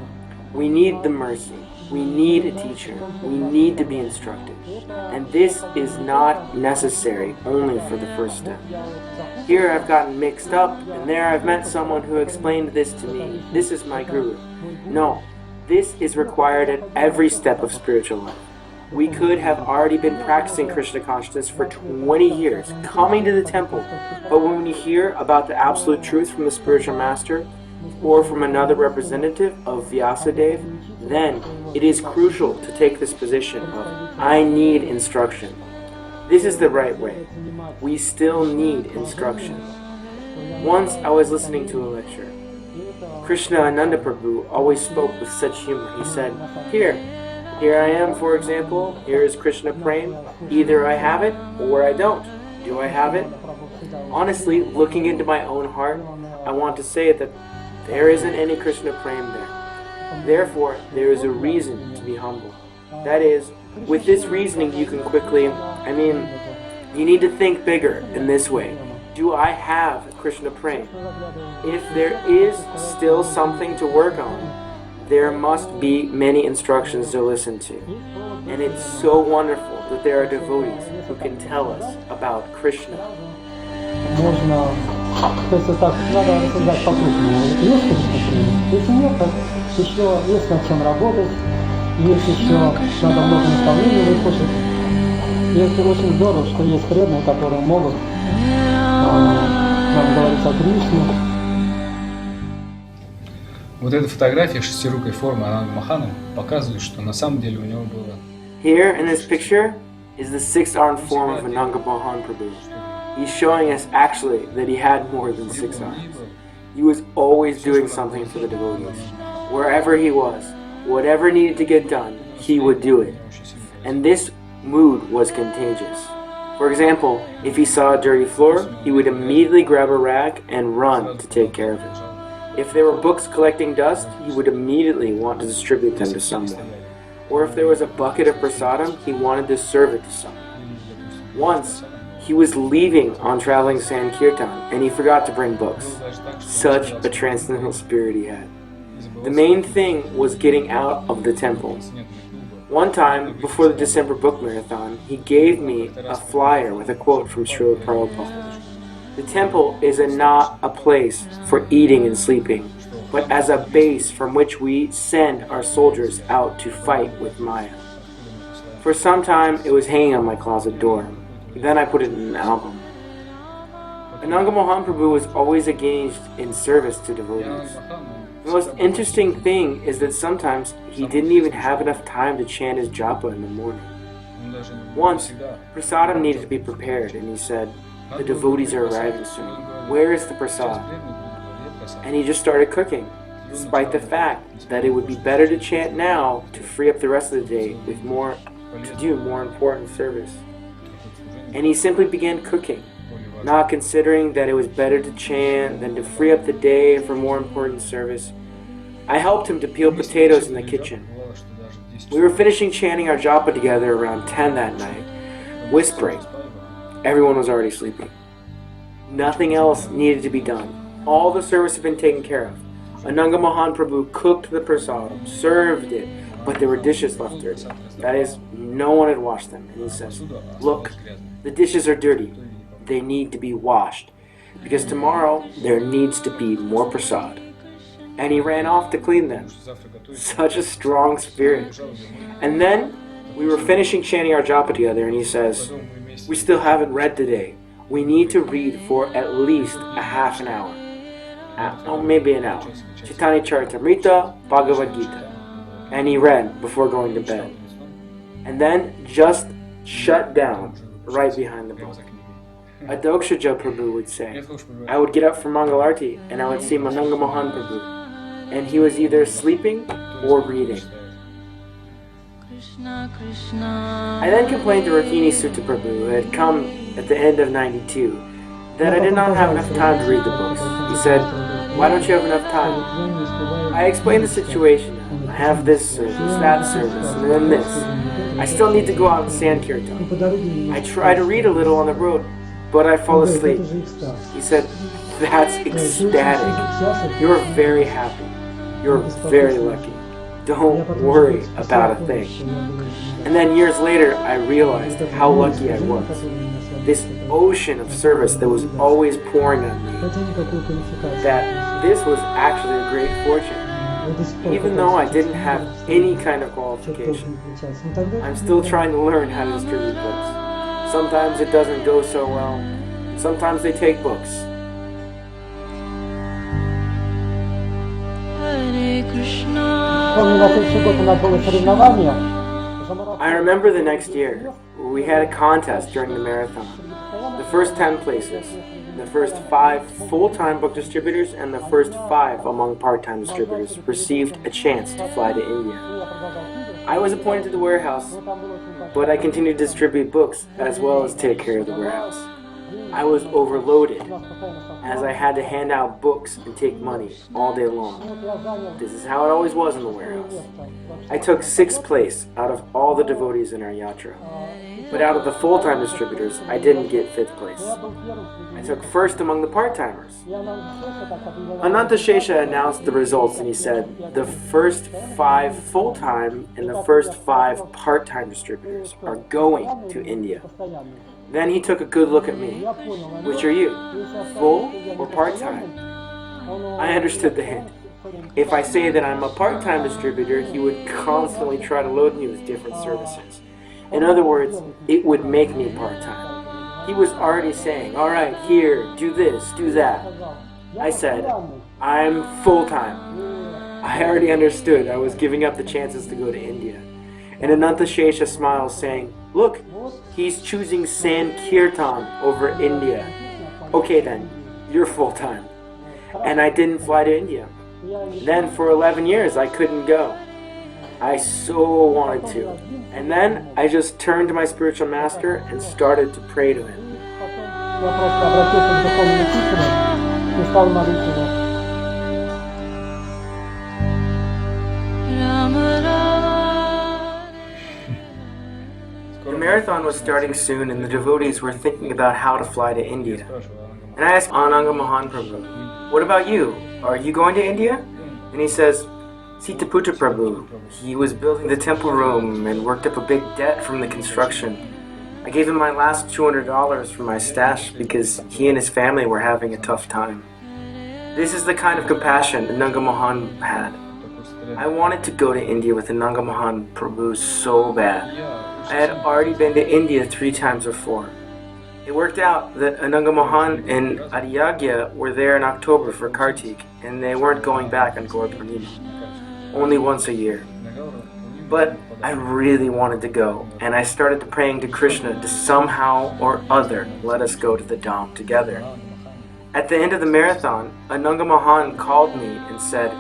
We need the mercy. We need a teacher. We need to be instructed. And this is not necessary only for the first step. Here I've gotten mixed up, and there I've met someone who explained this to me. This is my guru. No, this is required at every step of spiritual life. We could have already been practicing Krishna consciousness for 20 years, coming to the temple, but when we hear about the absolute truth from the spiritual master, or from another representative of Vyasadeva, then it is crucial to take this position of, I need instruction. This is the right way. We still need instruction. Once I was listening to a lecture. Krishna Ananda Prabhu always spoke with such humor. He said, Here I am, for example. Here is Krishna Prem. Either I have it or I don't. Do I have it? Honestly, looking into my own heart, I want to say that there isn't any Krishna Prem there. Therefore, there is a reason to be humble. That is, with this reasoning you can quickly, you need to think bigger in this way. Do I have Krishna Prem? If there is still something to work on, there must be many instructions to listen to. And it's so wonderful that there are devotees who can tell us about Krishna. Можно, то есть вот так надо рассуждать по-крупному. Есть Кришна, если нет, то еще есть над чем работать, есть еще надо много наставлений выслушать. И это очень здорово, что есть преданные, которые могут нам говорить о Кришне. Вот эта фотография шестирукой формы Ананга Махана показывает, что на самом деле у него было... Here in this picture is the six-armed form of Ananga Mohan Prabhu. He's showing us actually that he had more than 6 arms. He was always doing something for the devotees. Wherever he was, whatever needed to get done, he would do it. And this mood was contagious. For example, if he saw a dirty floor, he would immediately grab a rag and run to take care of it. If there were books collecting dust, he would immediately want to distribute them to someone. Or if there was a bucket of prasadam, he wanted to serve it to someone. Once, he was leaving on traveling Sankirtan, and he forgot to bring books. Such a transcendental spirit he had. The main thing was getting out of the temple. One time, before the December book marathon, he gave me a flyer with a quote from Srila Prabhupada. The temple is not a place for eating and sleeping, but as a base from which we send our soldiers out to fight with Maya. For some time, it was hanging on my closet door. Then I put it in an album. Ananga Mohan Prabhu was always engaged in service to devotees. The most interesting thing is that sometimes he didn't even have enough time to chant his japa in the morning. Once, prasadam needed to be prepared, and he said, the devotees are arriving soon. Where is the prasad? And he just started cooking, despite the fact that it would be better to chant now to free up the rest of the day with to do more important service. And he simply began cooking, not considering that it was better to chant than to free up the day for more important service. I helped him to peel potatoes in the kitchen. We were finishing chanting our japa together around 10 that night, whispering. Everyone was already sleeping. Nothing else needed to be done. All the service had been taken care of. Ananga Mohan Prabhu cooked the prasadam, served it, but there were dishes left dirty. That is, no one had washed them. And he says, look, the dishes are dirty. They need to be washed, because tomorrow there needs to be more prasad. And he ran off to clean them. Such a strong spirit. And then we were finishing chanting our japa together, and he says, we still haven't read today. We need to read for at least a half an hour. Maybe an hour. Chaitanya Charitamrita, Bhagavad Gita. And he read before going to bed. And then just shut down right behind the book. Adokshaja Prabhu would say, I would get up for Mangalarti and I would see Ananga Mohan Prabhu. And he was either sleeping or reading. I then complained to Rakini Sutta Prabhu, who had come at the end of 92, that I did not have enough time to read the books. He said, why don't you have enough time? I explained the situation. I have this service, that service, and then this. I still need to go out and Sankirtan. I try to read a little on the road, but I fall asleep. He said, that's ecstatic. You're very happy. You're very lucky. Don't worry about a thing. And then years later, I realized how lucky I was. This ocean of service that was always pouring on me, that this was actually a great fortune. Even though I didn't have any kind of qualification, I'm still trying to learn how to distribute books. Sometimes it doesn't go so well. Sometimes they take books. I remember the next year, we had a contest during the marathon. The first 10 places, the first 5 full-time book distributors, and the first 5 among part-time distributors received a chance to fly to India. I was appointed to the warehouse, but I continued to distribute books as well as take care of the warehouse. I was overloaded, as I had to hand out books and take money all day long. This is how it always was in the warehouse. I took 6th place out of all the devotees in our yatra. But out of the full-time distributors, I didn't get 5th place. I took 1st among the part-timers. Ananta Shesha announced the results and he said, the first 5 full-time and the first 5 part-time distributors are going to India. Then he took a good look at me. Which are you, full or part-time? I understood the hint. If I say that I'm a part-time distributor, he would constantly try to load me with different services. In other words, it would make me part-time. He was already saying, all right, here, do this, do that. I said, I'm full-time. I already understood I was giving up the chances to go to India. And Ananta Shesha smiles, saying, look, he's choosing Sankirtan over India. Okay then, you're full-time. And I didn't fly to India. Then for 11 years I couldn't go. I so wanted to. And then I just turned to my spiritual master and started to pray to him. The marathon was starting soon and the devotees were thinking about how to fly to India. And I asked Ananga Mohan Prabhu, what about you? Are you going to India? And he says, Sitaputra Prabhu. He was building the temple room and worked up a big debt from the construction. I gave him my last $200 for my stash because he and his family were having a tough time. This is the kind of compassion Ananga Mohan had. I wanted to go to India with Ananga Mohan Prabhu so bad. I had already been to India 3 times before. It worked out that Ananga Mohan and Adiyagya were there in October for Kartik, and they weren't going back on Gaur Purnima, only once a year. But I really wanted to go, and I started praying to Krishna to somehow or other let us go to the Dham together. At the end of the marathon, Ananga Mohan called me and said,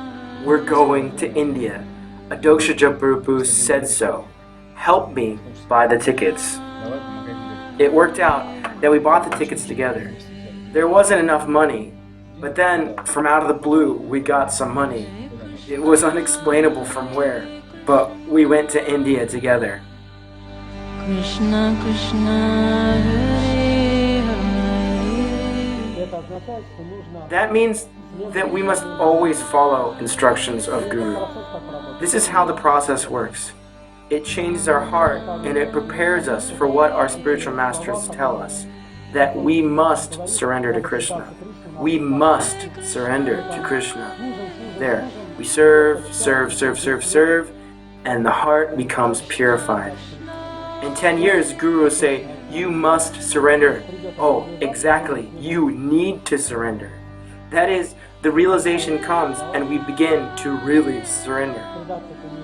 we're going to India. Adokshaja Prabhu said so. Help me buy the tickets. It worked out that we bought the tickets together. There wasn't enough money, but then from out of the blue we got some money. It was unexplainable from where, but we went to India together. Krishna Krishna Hare Hare That means that we must always follow instructions of Guru. This is how the process works. It changes our heart and it prepares us for what our spiritual masters tell us, that we must surrender to Krishna. We must surrender to Krishna. There, we serve, and the heart becomes purified. In 10 years, Guru will say, you must surrender. Oh, exactly, you need to surrender. That is, the realization comes and we begin to really surrender.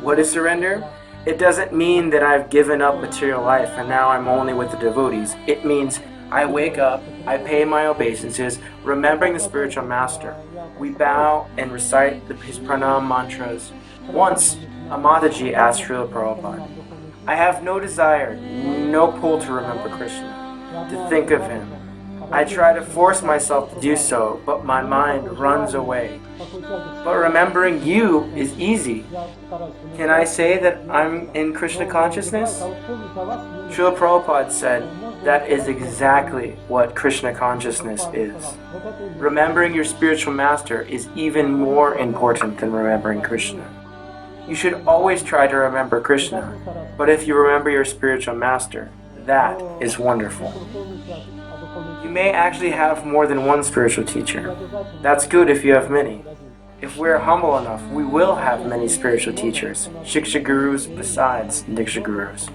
What is surrender? It doesn't mean that I've given up material life and now I'm only with the devotees. It means I wake up, I pay my obeisances, remembering the spiritual master. We bow and recite his pranam mantras. Once, a Mataji asked Srila Prabhupada, I have no desire, no pull to remember Krishna, to think of him. I try to force myself to do so, but my mind runs away. But remembering you is easy. Can I say that I'm in Krishna consciousness? Srila Prabhupada said, that is exactly what Krishna consciousness is. Remembering your spiritual master is even more important than remembering Krishna. You should always try to remember Krishna, but if you remember your spiritual master, that is wonderful. You may actually have more than one spiritual teacher. That's good if you have many. If we're humble enough, we will have many spiritual teachers, Shiksha Gurus besides Diksha Gurus.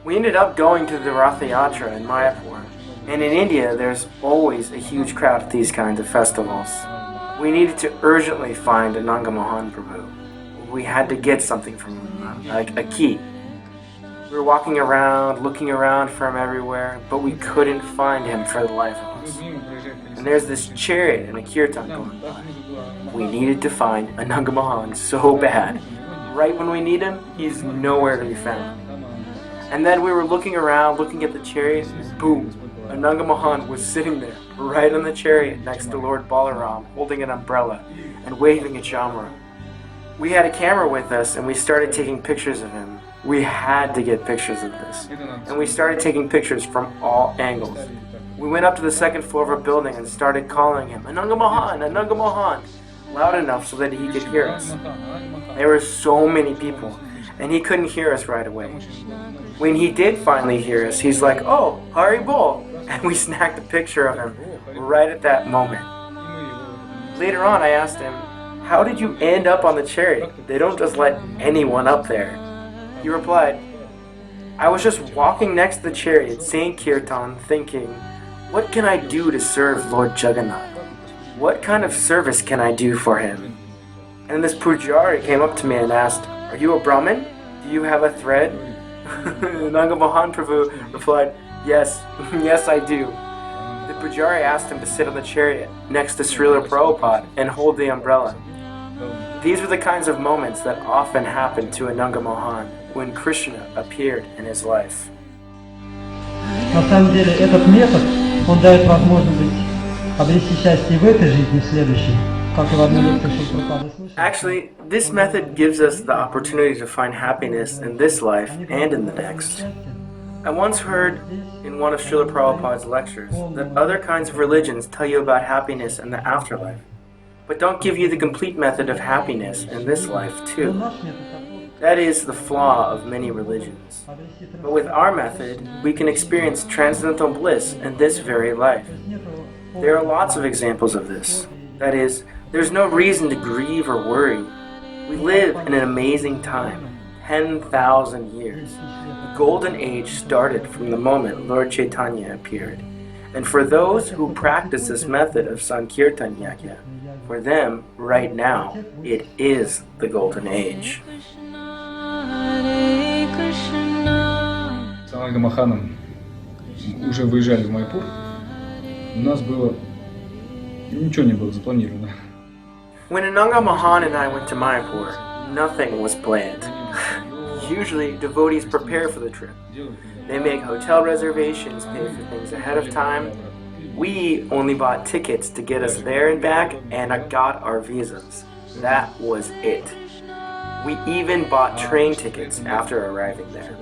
We ended up going to the Ratha Yatra in Mayapur, and in India there's always a huge crowd at these kinds of festivals. We needed to urgently find Ananga Mohan Prabhu. We had to get something from him, like a key. We were walking around, looking around for him everywhere, but we couldn't find him for the life of us. And there's this chariot and a kirtan going by. We needed to find Ananga Mohan so bad. Right when we need him, he's nowhere to be found. And then we were looking around, looking at the chariot, and boom, Ananga Mohan was sitting there, right on the chariot next to Lord Balaram, holding an umbrella and waving a chamra. We had a camera with us and we started taking pictures of him. We had to get pictures of this. And we started taking pictures from all angles. We went up to the second floor of a building and started calling him, Ananga Mohan, Ananga Mohan, loud enough so that he could hear us. There were so many people, and he couldn't hear us right away. When he did finally hear us, he's like, oh, Hari Bol, and we snagged a picture of him right at that moment. Later on, I asked him, how did you end up on the chariot? They don't just let anyone up there. He replied, I was just walking next to the chariot, saying kirtan, thinking, what can I do to serve Lord Jagannath? What kind of service can I do for him? And this pujari came up to me and asked, are you a Brahmin? Do you have a thread? Ananga Mohan Prabhu replied, yes, yes I do. The pujari asked him to sit on the chariot next to Srila Prabhupada and hold the umbrella. These were the kinds of moments that often happened to Ananga Mohan when Krishna appeared in his life. На самом деле этот метод, он дает возможность обрести счастье в этой жизни, в следующей. Actually, this method gives us the opportunity to find happiness in this life and in the next. I once heard in one of Srila Prabhupada's lectures that other kinds of religions tell you about happiness in the afterlife, but don't give you the complete method of happiness in this life too. That is the flaw of many religions. But with our method, we can experience transcendental bliss in this very life. There are lots of examples of this. That is, there's no reason to grieve or worry. We live in an amazing time, 10,000 years. The golden age started from the moment Lord Chaitanya appeared. And for those who practice this method of Sankirtan Yajna, for them, right now, it is the golden age. С Анангой Моханом уже выезжали в Майпур. У нас было... Ничего не было запланировано. When Ananga Mohan and I went to Mayapur, nothing was planned. Usually, devotees prepare for the trip. They make hotel reservations, pay for things ahead of time. We only bought tickets to get us there and back, and I got our visas. That was it. We even bought train tickets after arriving there.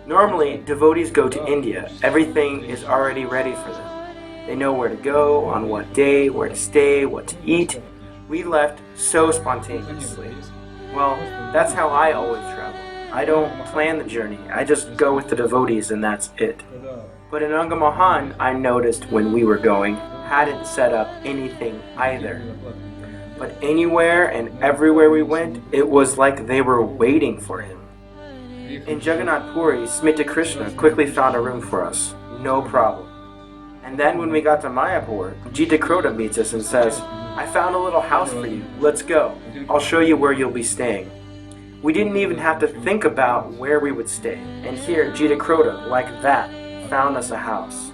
Normally, devotees go to India. Everything is already ready for them. They know where to go, on what day, where to stay, what to eat. We left so spontaneously. Well, that's how I always travel. I don't plan the journey. I just go with the devotees and that's it. But in Ananga Mohan, I noticed when we were going, hadn't set up anything either. But anywhere and everywhere we went, it was like they were waiting for him. In Jagannath Puri, Smita Krishna quickly found a room for us. No problem. And then when we got to Mayapur, Jita Krota meets us and says, I found a little house for you. Let's go. I'll show you where you'll be staying. We didn't even have to think about where we would stay. And here, Jita Krota, like that, found us a house.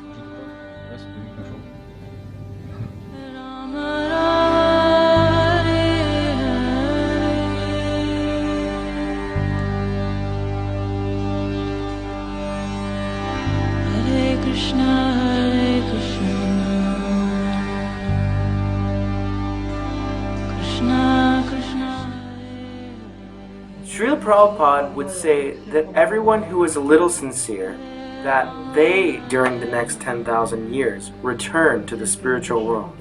Srila Prabhupada would say that everyone who is a little sincere, that they, during the next 10,000 years, return to the spiritual world.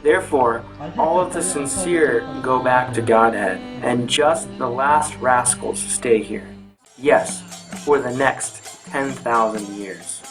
Therefore, all of the sincere go back to Godhead, and just the last rascals stay here. Yes, for the next 10,000 years.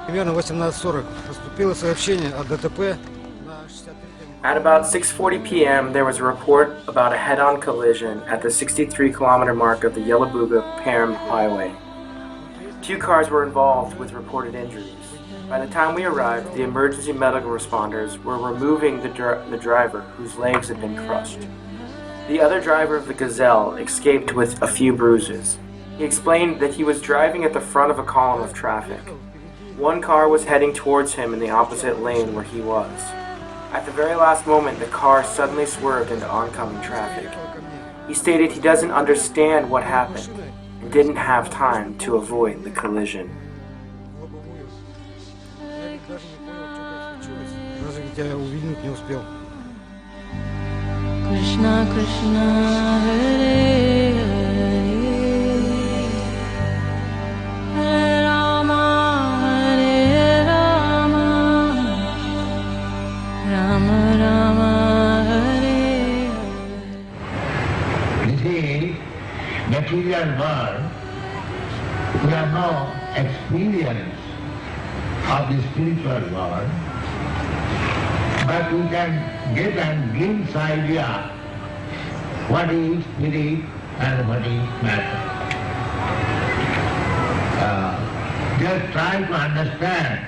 Примерно 18:40 поступило сообщение о ДТП. At about 6:40 p.m., there was a report about a head-on collision at the 63-kilometer mark of the Yelabuga-Perm highway. 2 cars were involved with reported injuries. By the time we arrived, the emergency medical responders were removing the driver whose legs had been crushed. The other driver of the Gazelle escaped with a few bruises. He explained that he was driving at the front of a column of traffic. One car was heading towards him in the opposite lane where he was. At the very last moment, the car suddenly swerved into oncoming traffic. He stated he doesn't understand what happened and didn't have time to avoid the collision. Krishna Krishna Hare Hare Rama Rama experience of the spiritual world, but we can get a glimpse idea what is spirit and what is matter. Just try to understand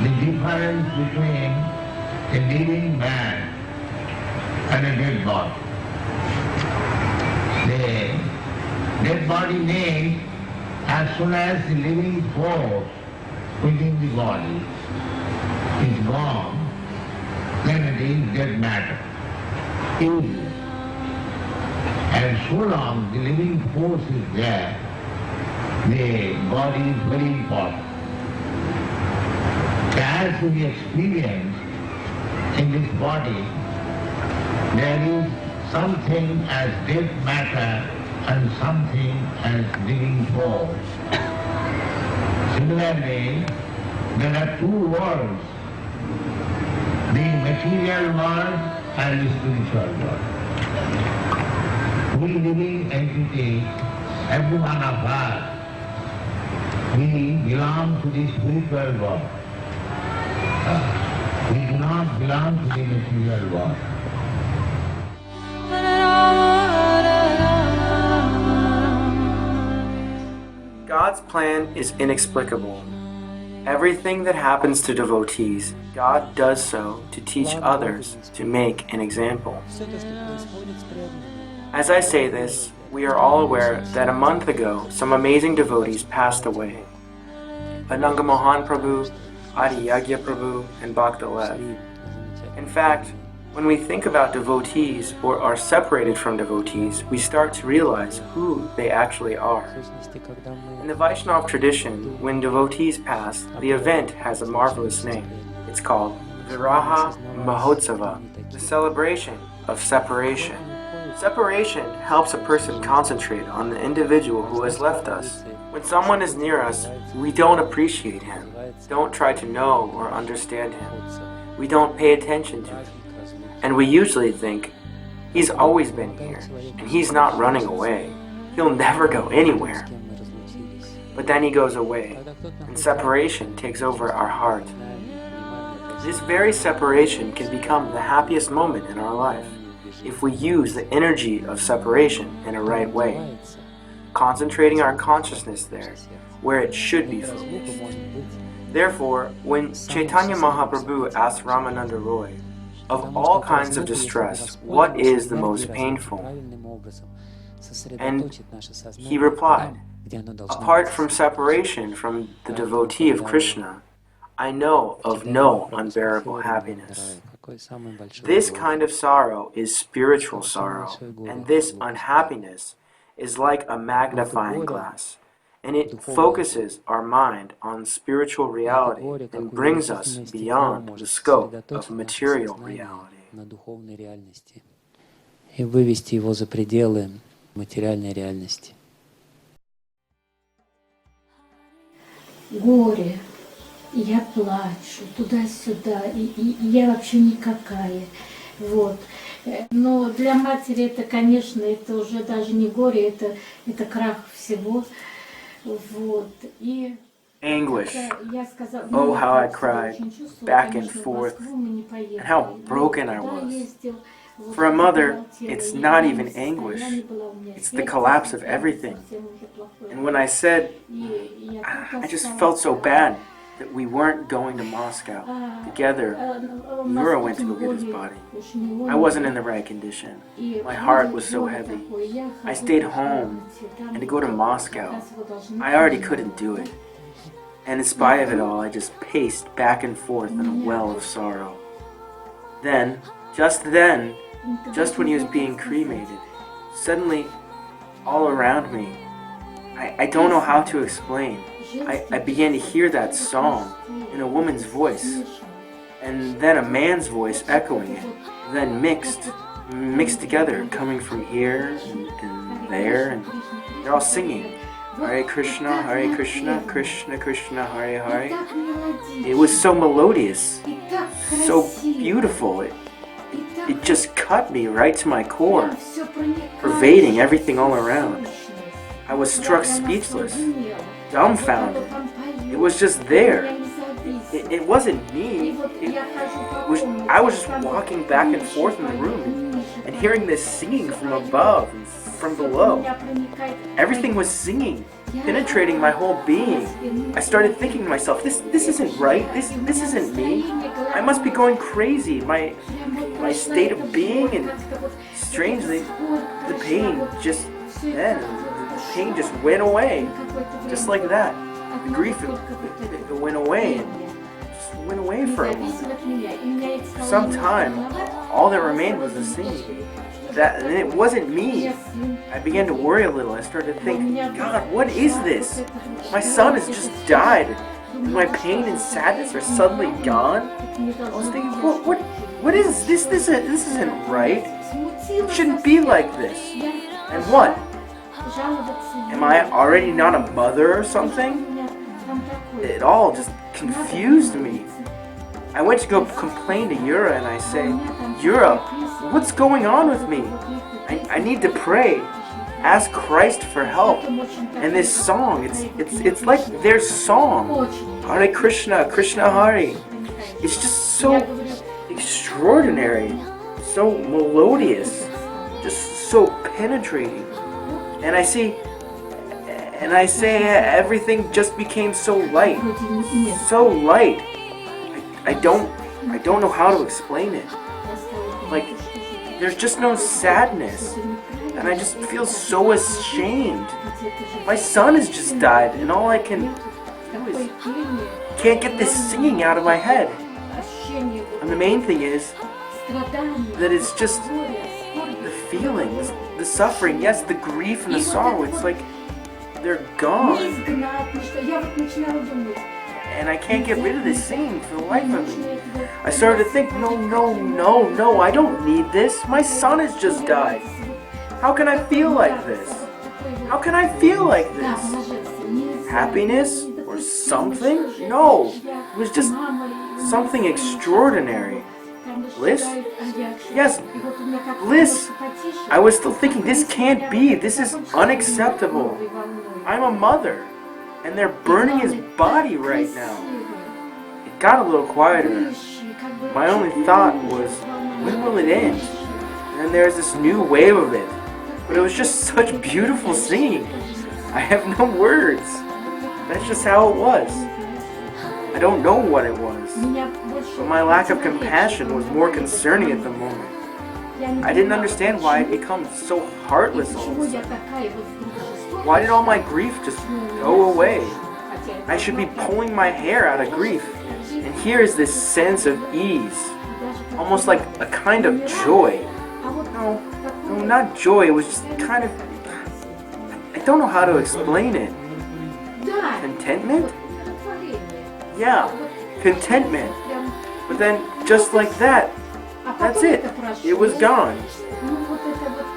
the difference between a living man and a dead body. The dead body means as soon as the living force within the body is gone, then it is dead matter. Useless. And so long the living force is there, the body is very important. As we experience in this body, there is something as dead matter and something as living force. Similarly, there are two worlds, the material world and the spiritual world. We living entity, every one of us, we belong to the spiritual world. We do not belong to the material world. God's plan is inexplicable. Everything that happens to devotees, God does so to teach others to make an example. As I say this, we are all aware that a month ago some amazing devotees passed away. Ananga Mohan Prabhu, Adi Yagya Prabhu, and Bhaktalev. In fact, when we think about devotees or are separated from devotees, we start to realize who they actually are. In the Vaishnava tradition, when devotees pass, the event has a marvelous name. It's called Viraha Mahotsava, the celebration of separation. Separation helps a person concentrate on the individual who has left us. When someone is near us, we don't appreciate him, don't try to know or understand him. We don't pay attention to him. And we usually think, he's always been here, and he's not running away. He'll never go anywhere. But then he goes away, and separation takes over our heart. This very separation can become the happiest moment in our life if we use the energy of separation in a right way, concentrating our consciousness there, where it should be focused. Therefore, when Chaitanya Mahaprabhu asked Ramananda Roy, of all kinds of distress, what is the most painful? And he replied, apart from separation from the devotee of Krishna, I know of no unbearable happiness. This kind of sorrow is spiritual sorrow, and this unhappiness is like a magnifying glass, and it focuses our mind on spiritual reality and brings us beyond the scope of material reality. И вывести его за пределы материальной реальности. Горе, я плачу туда-сюда, и я вообще никакая. Вот. Но для матери это, конечно, это уже даже не горе, это крах всего. Вот. И Anguish. Oh, how I cried, back and forth, and how broken I was. For a mother, it's not even anguish, it's the collapse of everything. And when I said, I just felt so bad that we weren't going to Moscow together, Nura went to go get his body. I wasn't in the right condition. My heart was so heavy. I stayed home, and to go to Moscow, I already couldn't do it. And in spite of it all, I just paced back and forth in a well of sorrow. Then, just when he was being cremated, suddenly, all around me, I don't know how to explain. I began to hear that song in a woman's voice, and then a man's voice echoing it, then mixed together, coming from here and there, and they're all singing, Hare Krishna, Krishna Krishna, Hare Hare. It was so melodious, so beautiful, it just cut me right to my core, pervading everything all around. I was struck speechless, dumbfounded. It was just there. It wasn't me. I was just walking back and forth in the room and hearing this singing from above and from below. Everything was singing, penetrating my whole being. I started thinking to myself, this isn't right. This isn't me. I must be going crazy. My state of being, and strangely, the pain just went away, just like that. The grief, it went away, and just went away for a moment. For some time, all that remained was the singing. And it wasn't me. I began to worry a little. I started to think, God, what is this? My son has just died, and my pain and sadness are suddenly gone. I was thinking, what is this? This isn't right. It shouldn't be like this. And what? Am I already not a mother or something? It all just confused me. I went to go complain to Yura, and I say, Yura, what's going on with me? I need to pray. Ask Christ for help. And this song, it's like their song. Hare Krishna, Krishna Hare. It's just so extraordinary, so melodious, just so penetrating. And I say everything just became so light, so light. I don't know how to explain it. Like, there's just no sadness, and I just feel so ashamed. My son has just died, and all I can do is can't get this singing out of my head. And the main thing is that it's just the feelings, the suffering, yes, the grief and the sorrow. It's like they're gone. And I can't get rid of this singing for the life of me. I started to think, no, I don't need this. My son has just died. How can I feel like this? How can I feel like this? Happiness or something? No, it was just something extraordinary. Bliss? Yes, bliss. I was still thinking, this can't be. This is unacceptable. I'm a mother, and they're burning his body right now. It got a little quieter. My only thought was, when will it end? And then there's this new wave of it. But it was just such beautiful singing. I have no words. That's just how it was. I don't know what it was. But my lack of compassion was more concerning at the moment. I didn't understand why I'd become so heartless all of a sudden. Why did all my grief just go away? I should be pulling my hair out of grief. And here is this sense of ease, almost like a kind of joy. No, not joy, it was just kind of, I don't know how to explain it. Contentment? Yeah, contentment. But then, just like that, that's it. It was gone.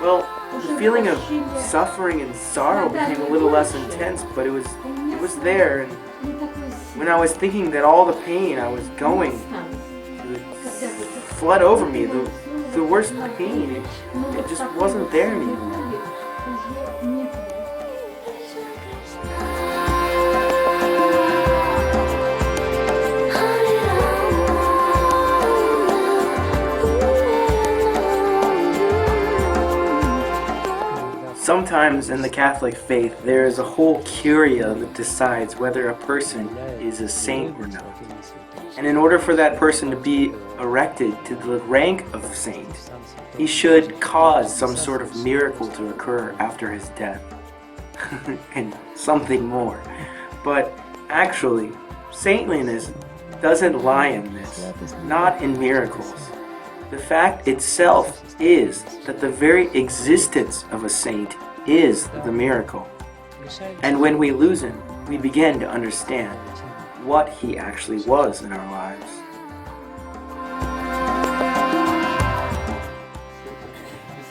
Well, the feeling of suffering and sorrow became a little less intense, but it was there. And when I was thinking that all the pain I was going would flood over me, the worst pain, it just wasn't there anymore. Sometimes in the Catholic faith, there is a whole curia that decides whether a person is a saint or not. And in order for that person to be erected to the rank of saint, he should cause some sort of miracle to occur after his death. And something more. But actually, saintliness doesn't lie in this, not in miracles. The fact itself is that the very existence of a saint is the miracle. And when we lose him, we begin to understand what he actually was in our lives.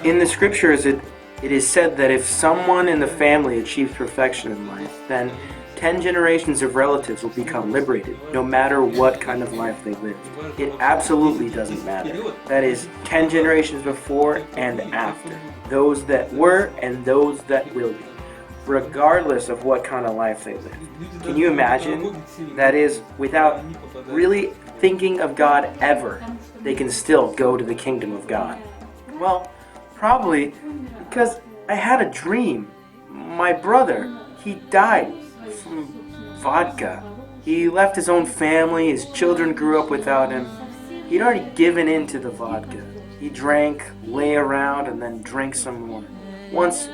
In the scriptures, it is said that if someone in the family achieves perfection in life, then 10 generations of relatives will become liberated, no matter what kind of life they live. It absolutely doesn't matter. That is, 10 generations before and after. Those that were and those that will be. regardless of what kind of life they lived. Can you imagine? That is, without really thinking of God ever, they can still go to the kingdom of God. Well, probably because I had a dream. My brother, he died from vodka. He left his own family, his children grew up without him. He'd already given in to the vodka. He drank, lay around, and then drank some more. Once,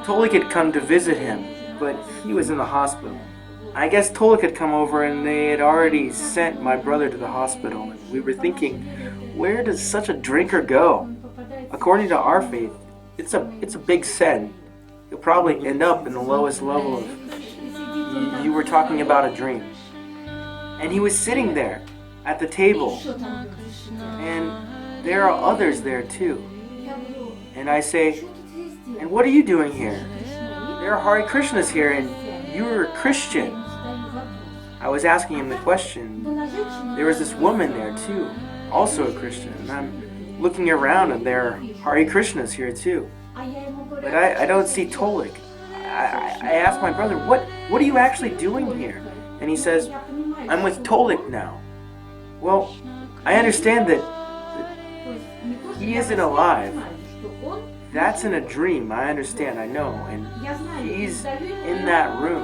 Tolik had come to visit him, but he was in the hospital. I guess Tolik had come over and they had already sent my brother to the hospital. And we were thinking, where does such a drinker go? According to our faith, it's a big sin. You'll probably end up in the lowest level of, you were talking about a dream. And he was sitting there at the table. And there are others there too. And I say, and what are you doing here? There are Hare Krishnas here and you're a Christian. I was asking him the question. There was this woman there too, also a Christian. And I'm looking around and there are Hare Krishnas here too. But I don't see Tolik. I asked my brother, what are you actually doing here? And he says, I'm with Tolik now. Well, I understand that he isn't alive. That's in a dream, I understand, I know. And he's in that room.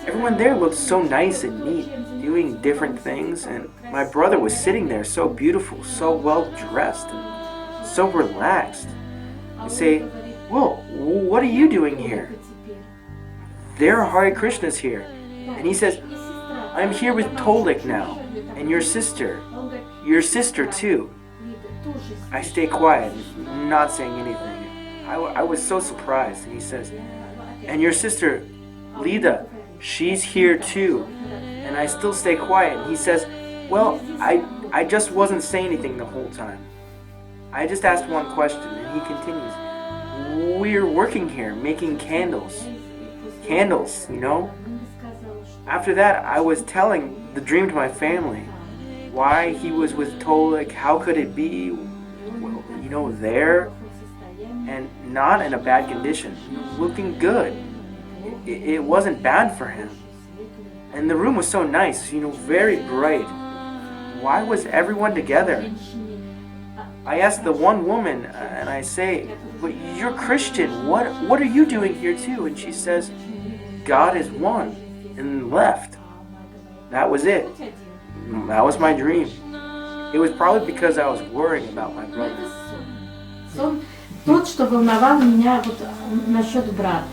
Everyone there looked so nice and neat, doing different things. And my brother was sitting there so beautiful, so well dressed, and so relaxed. I say, well, what are you doing here? There are Hare Krishnas here. And he says, I'm here with Tolik now, and your sister too. I stay quiet, not saying anything. I was so surprised. And he says, and your sister, Lida, she's here too. And I still stay quiet. And he says, well, I just wasn't saying anything the whole time. I just asked one question, and he continues, we're working here, making candles. Candles, you know? After that, I was telling the dream to my family. Why he was with Tolik, how could it be, well, you know, there, and not in a bad condition, looking good. It wasn't bad for him. And the room was so nice, you know, very bright. Why was everyone together? I asked the one woman, and I say, but you're Christian, what are you doing here too? And she says, God is one, and left. That was it. That was my dream. It was probably because I was worrying about my brother. Сон тот, что волновал меня вот насчет брата.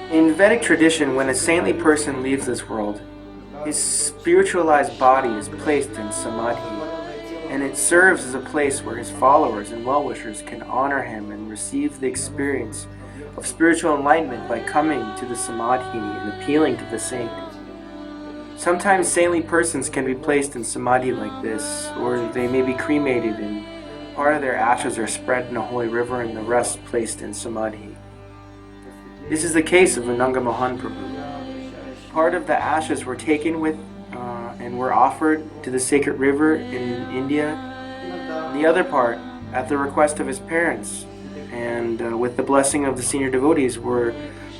In Vedic tradition, when a saintly person leaves this world, his spiritualized body is placed in samadhi, and it serves as a place where his followers and well-wishers can honor him and receive the experience of spiritual enlightenment by coming to the samadhi and appealing to the saint. Sometimes saintly persons can be placed in samadhi like this, or they may be cremated and part of their ashes are spread in a holy river and the rest placed in samadhi. This is the case of Ananga Mohan Prabhu. Part of the ashes were taken with and were offered to the sacred river in India. The other part, at the request of his parents and with the blessing of the senior devotees, were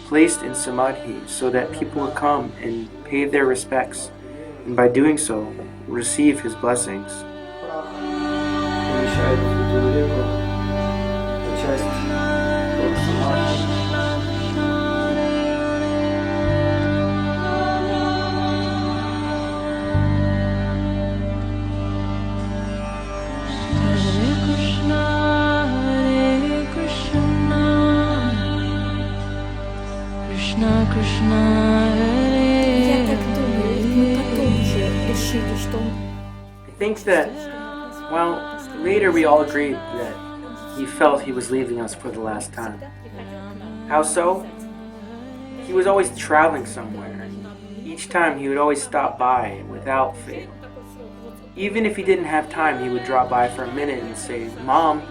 placed in samadhi so that people would come and pay their respects, and by doing so, receive his blessings. I think that, well, later we all agreed that he felt he was leaving us for the last time. How so? He was always traveling somewhere. Each time he would always stop by without fail. Even if he didn't have time, he would drop by for a minute and say, "Mom,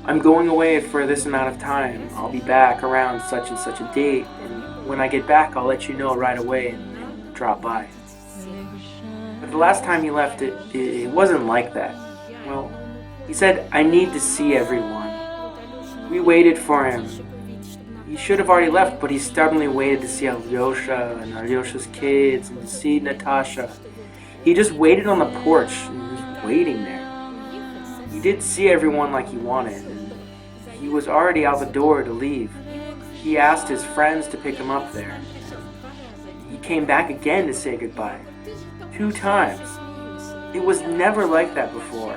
I'm going away for this amount of time. I'll be back around such and such a date, and when I get back, I'll let you know right away and drop by." But the last time he left, it wasn't like that. Well, he said, "I need to see everyone." We waited for him. He should have already left, but he stubbornly waited to see Alyosha and Alyosha's kids and to see Natasha. He just waited on the porch and was waiting there. He did see everyone like he wanted, and he was already out the door to leave. He asked his friends to pick him up there. He came back again to say goodbye. 2 times. It was never like that before.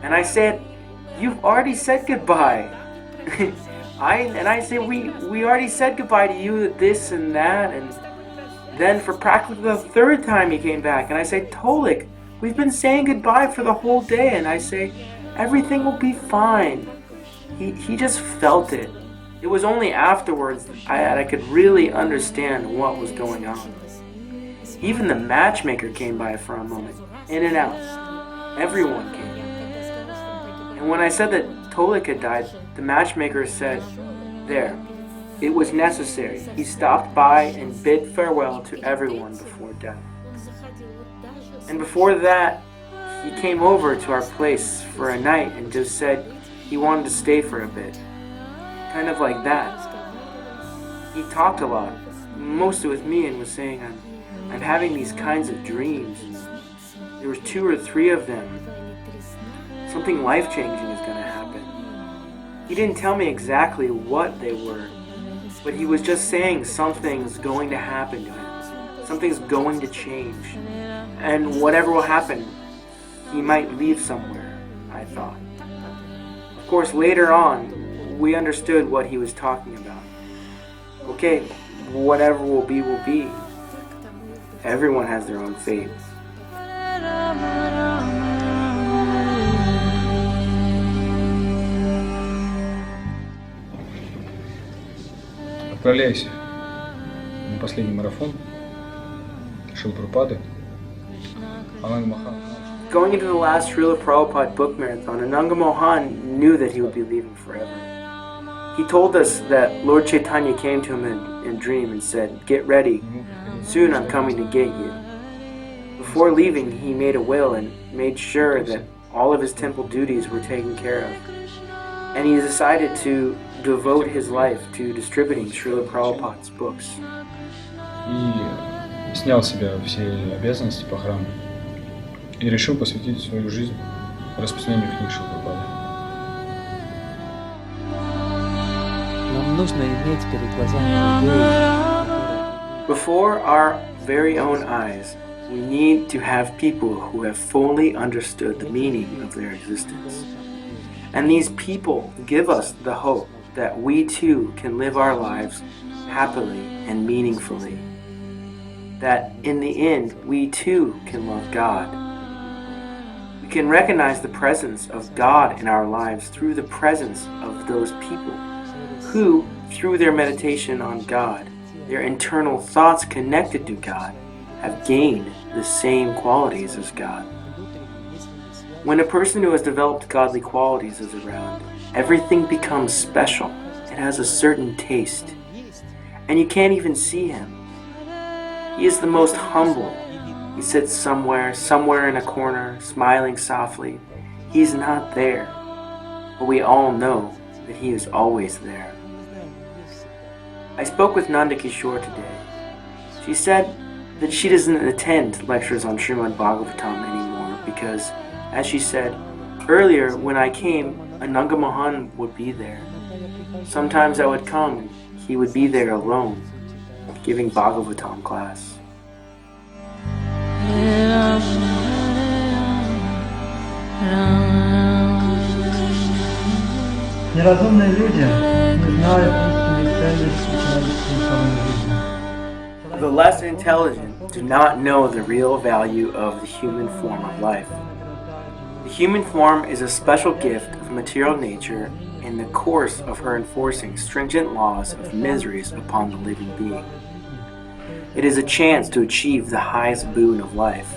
And I said, "You've already said goodbye." I said, we already said goodbye to you, this and that, and then for practically the 3rd time he came back, and I say, "Tolik, we've been saying goodbye for the whole day," and I say, "Everything will be fine." He just felt it. It was only afterwards that I could really understand what was going on. Even the matchmaker came by for a moment, in and out. Everyone came. And when I said that Tolik had died, the matchmaker said, "There, it was necessary." He stopped by and bid farewell to everyone before death. And before that, he came over to our place for a night and just said he wanted to stay for a bit. Kind of like that. He talked a lot, mostly with me, and was saying, I'm having these kinds of dreams. There was 2 or 3 of them. Something life-changing is going to happen. He didn't tell me exactly what they were, but he was just saying something's going to happen to him. Something's going to change. And whatever will happen, he might leave somewhere, I thought. Of course, later on, we understood what he was talking about. Okay, whatever will be, will be. Everyone has their own fate. Отправляюсь на последний марафон Шрилы Прабхупады, Ананга Мохан. Going into the last Srila Prabhupada book marathon, Ananga Mohan knew that he would be leaving forever. He told us that Lord Chaitanya came to him in a dream and said, "Get ready, soon I'm coming to get you." Before leaving, he made a will and made sure that all of his temple duties were taken care of. And he decided to devote his life to distributing Srila Prabhupada's books. И снял с себя все обязанности по храму и решил посвятить свою жизнь распространению книг Шрилы Прабхупады. Нам нужно иметь перед глазами людей. Before our very own eyes, we need to have people who have fully understood the meaning of their existence. And these people give us the hope that we too can live our lives happily and meaningfully. That in the end, we too can love God. We can recognize the presence of God in our lives through the presence of those people who, through their meditation on God, their internal thoughts connected to God, have gained the same qualities as God. When a person who has developed godly qualities is around, everything becomes special. It has a certain taste. And you can't even see him. He is the most humble. He sits somewhere in a corner, smiling softly. He's not there. But we all know that he is always there. I spoke with Nanda Kishore today. She said that she doesn't attend lectures on Srimad Bhagavatam anymore because, as she said, earlier when I came, Ananga Mohan would be there. Sometimes I would come and he would be there alone, giving Bhagavatam class. Неразумные люди не знают истинной ценности человеческой формы жизни. The less intelligent do not know the real value of the human form of life. The human form is a special gift of material nature in the course of her enforcing stringent laws of miseries upon the living being. It is a chance to achieve the highest boon of life,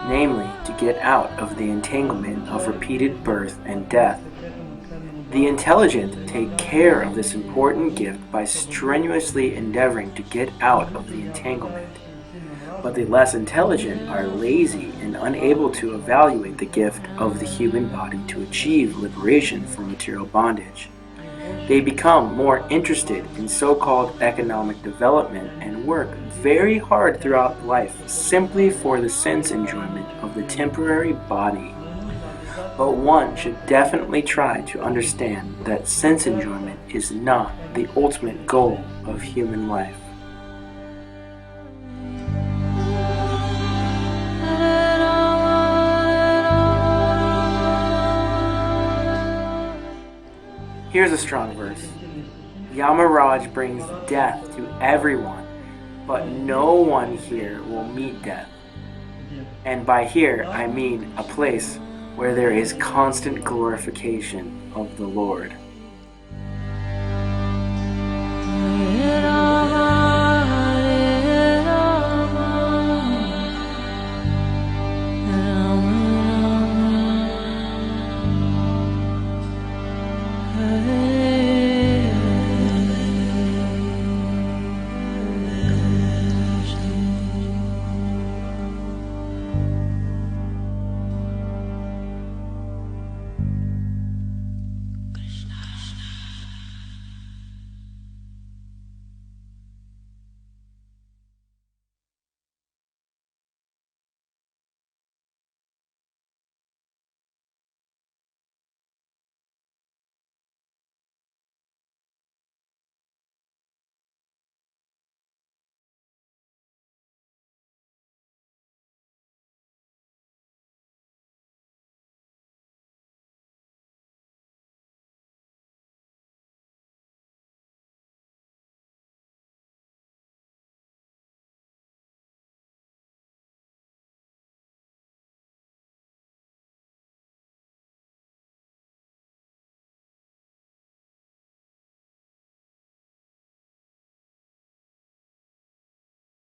namely to get out of the entanglement of repeated birth and death. The intelligent take care of this important gift by strenuously endeavoring to get out of the entanglement. But the less intelligent are lazy and unable to evaluate the gift of the human body to achieve liberation from material bondage. They become more interested in so-called economic development and work very hard throughout life simply for the sense enjoyment of the temporary body. But one should definitely try to understand that sense enjoyment is not the ultimate goal of human life. Here's a strong verse. Yamaraj brings death to everyone, but no one here will meet death. And by here, I mean a place where there is constant glorification of the Lord. Vaishnava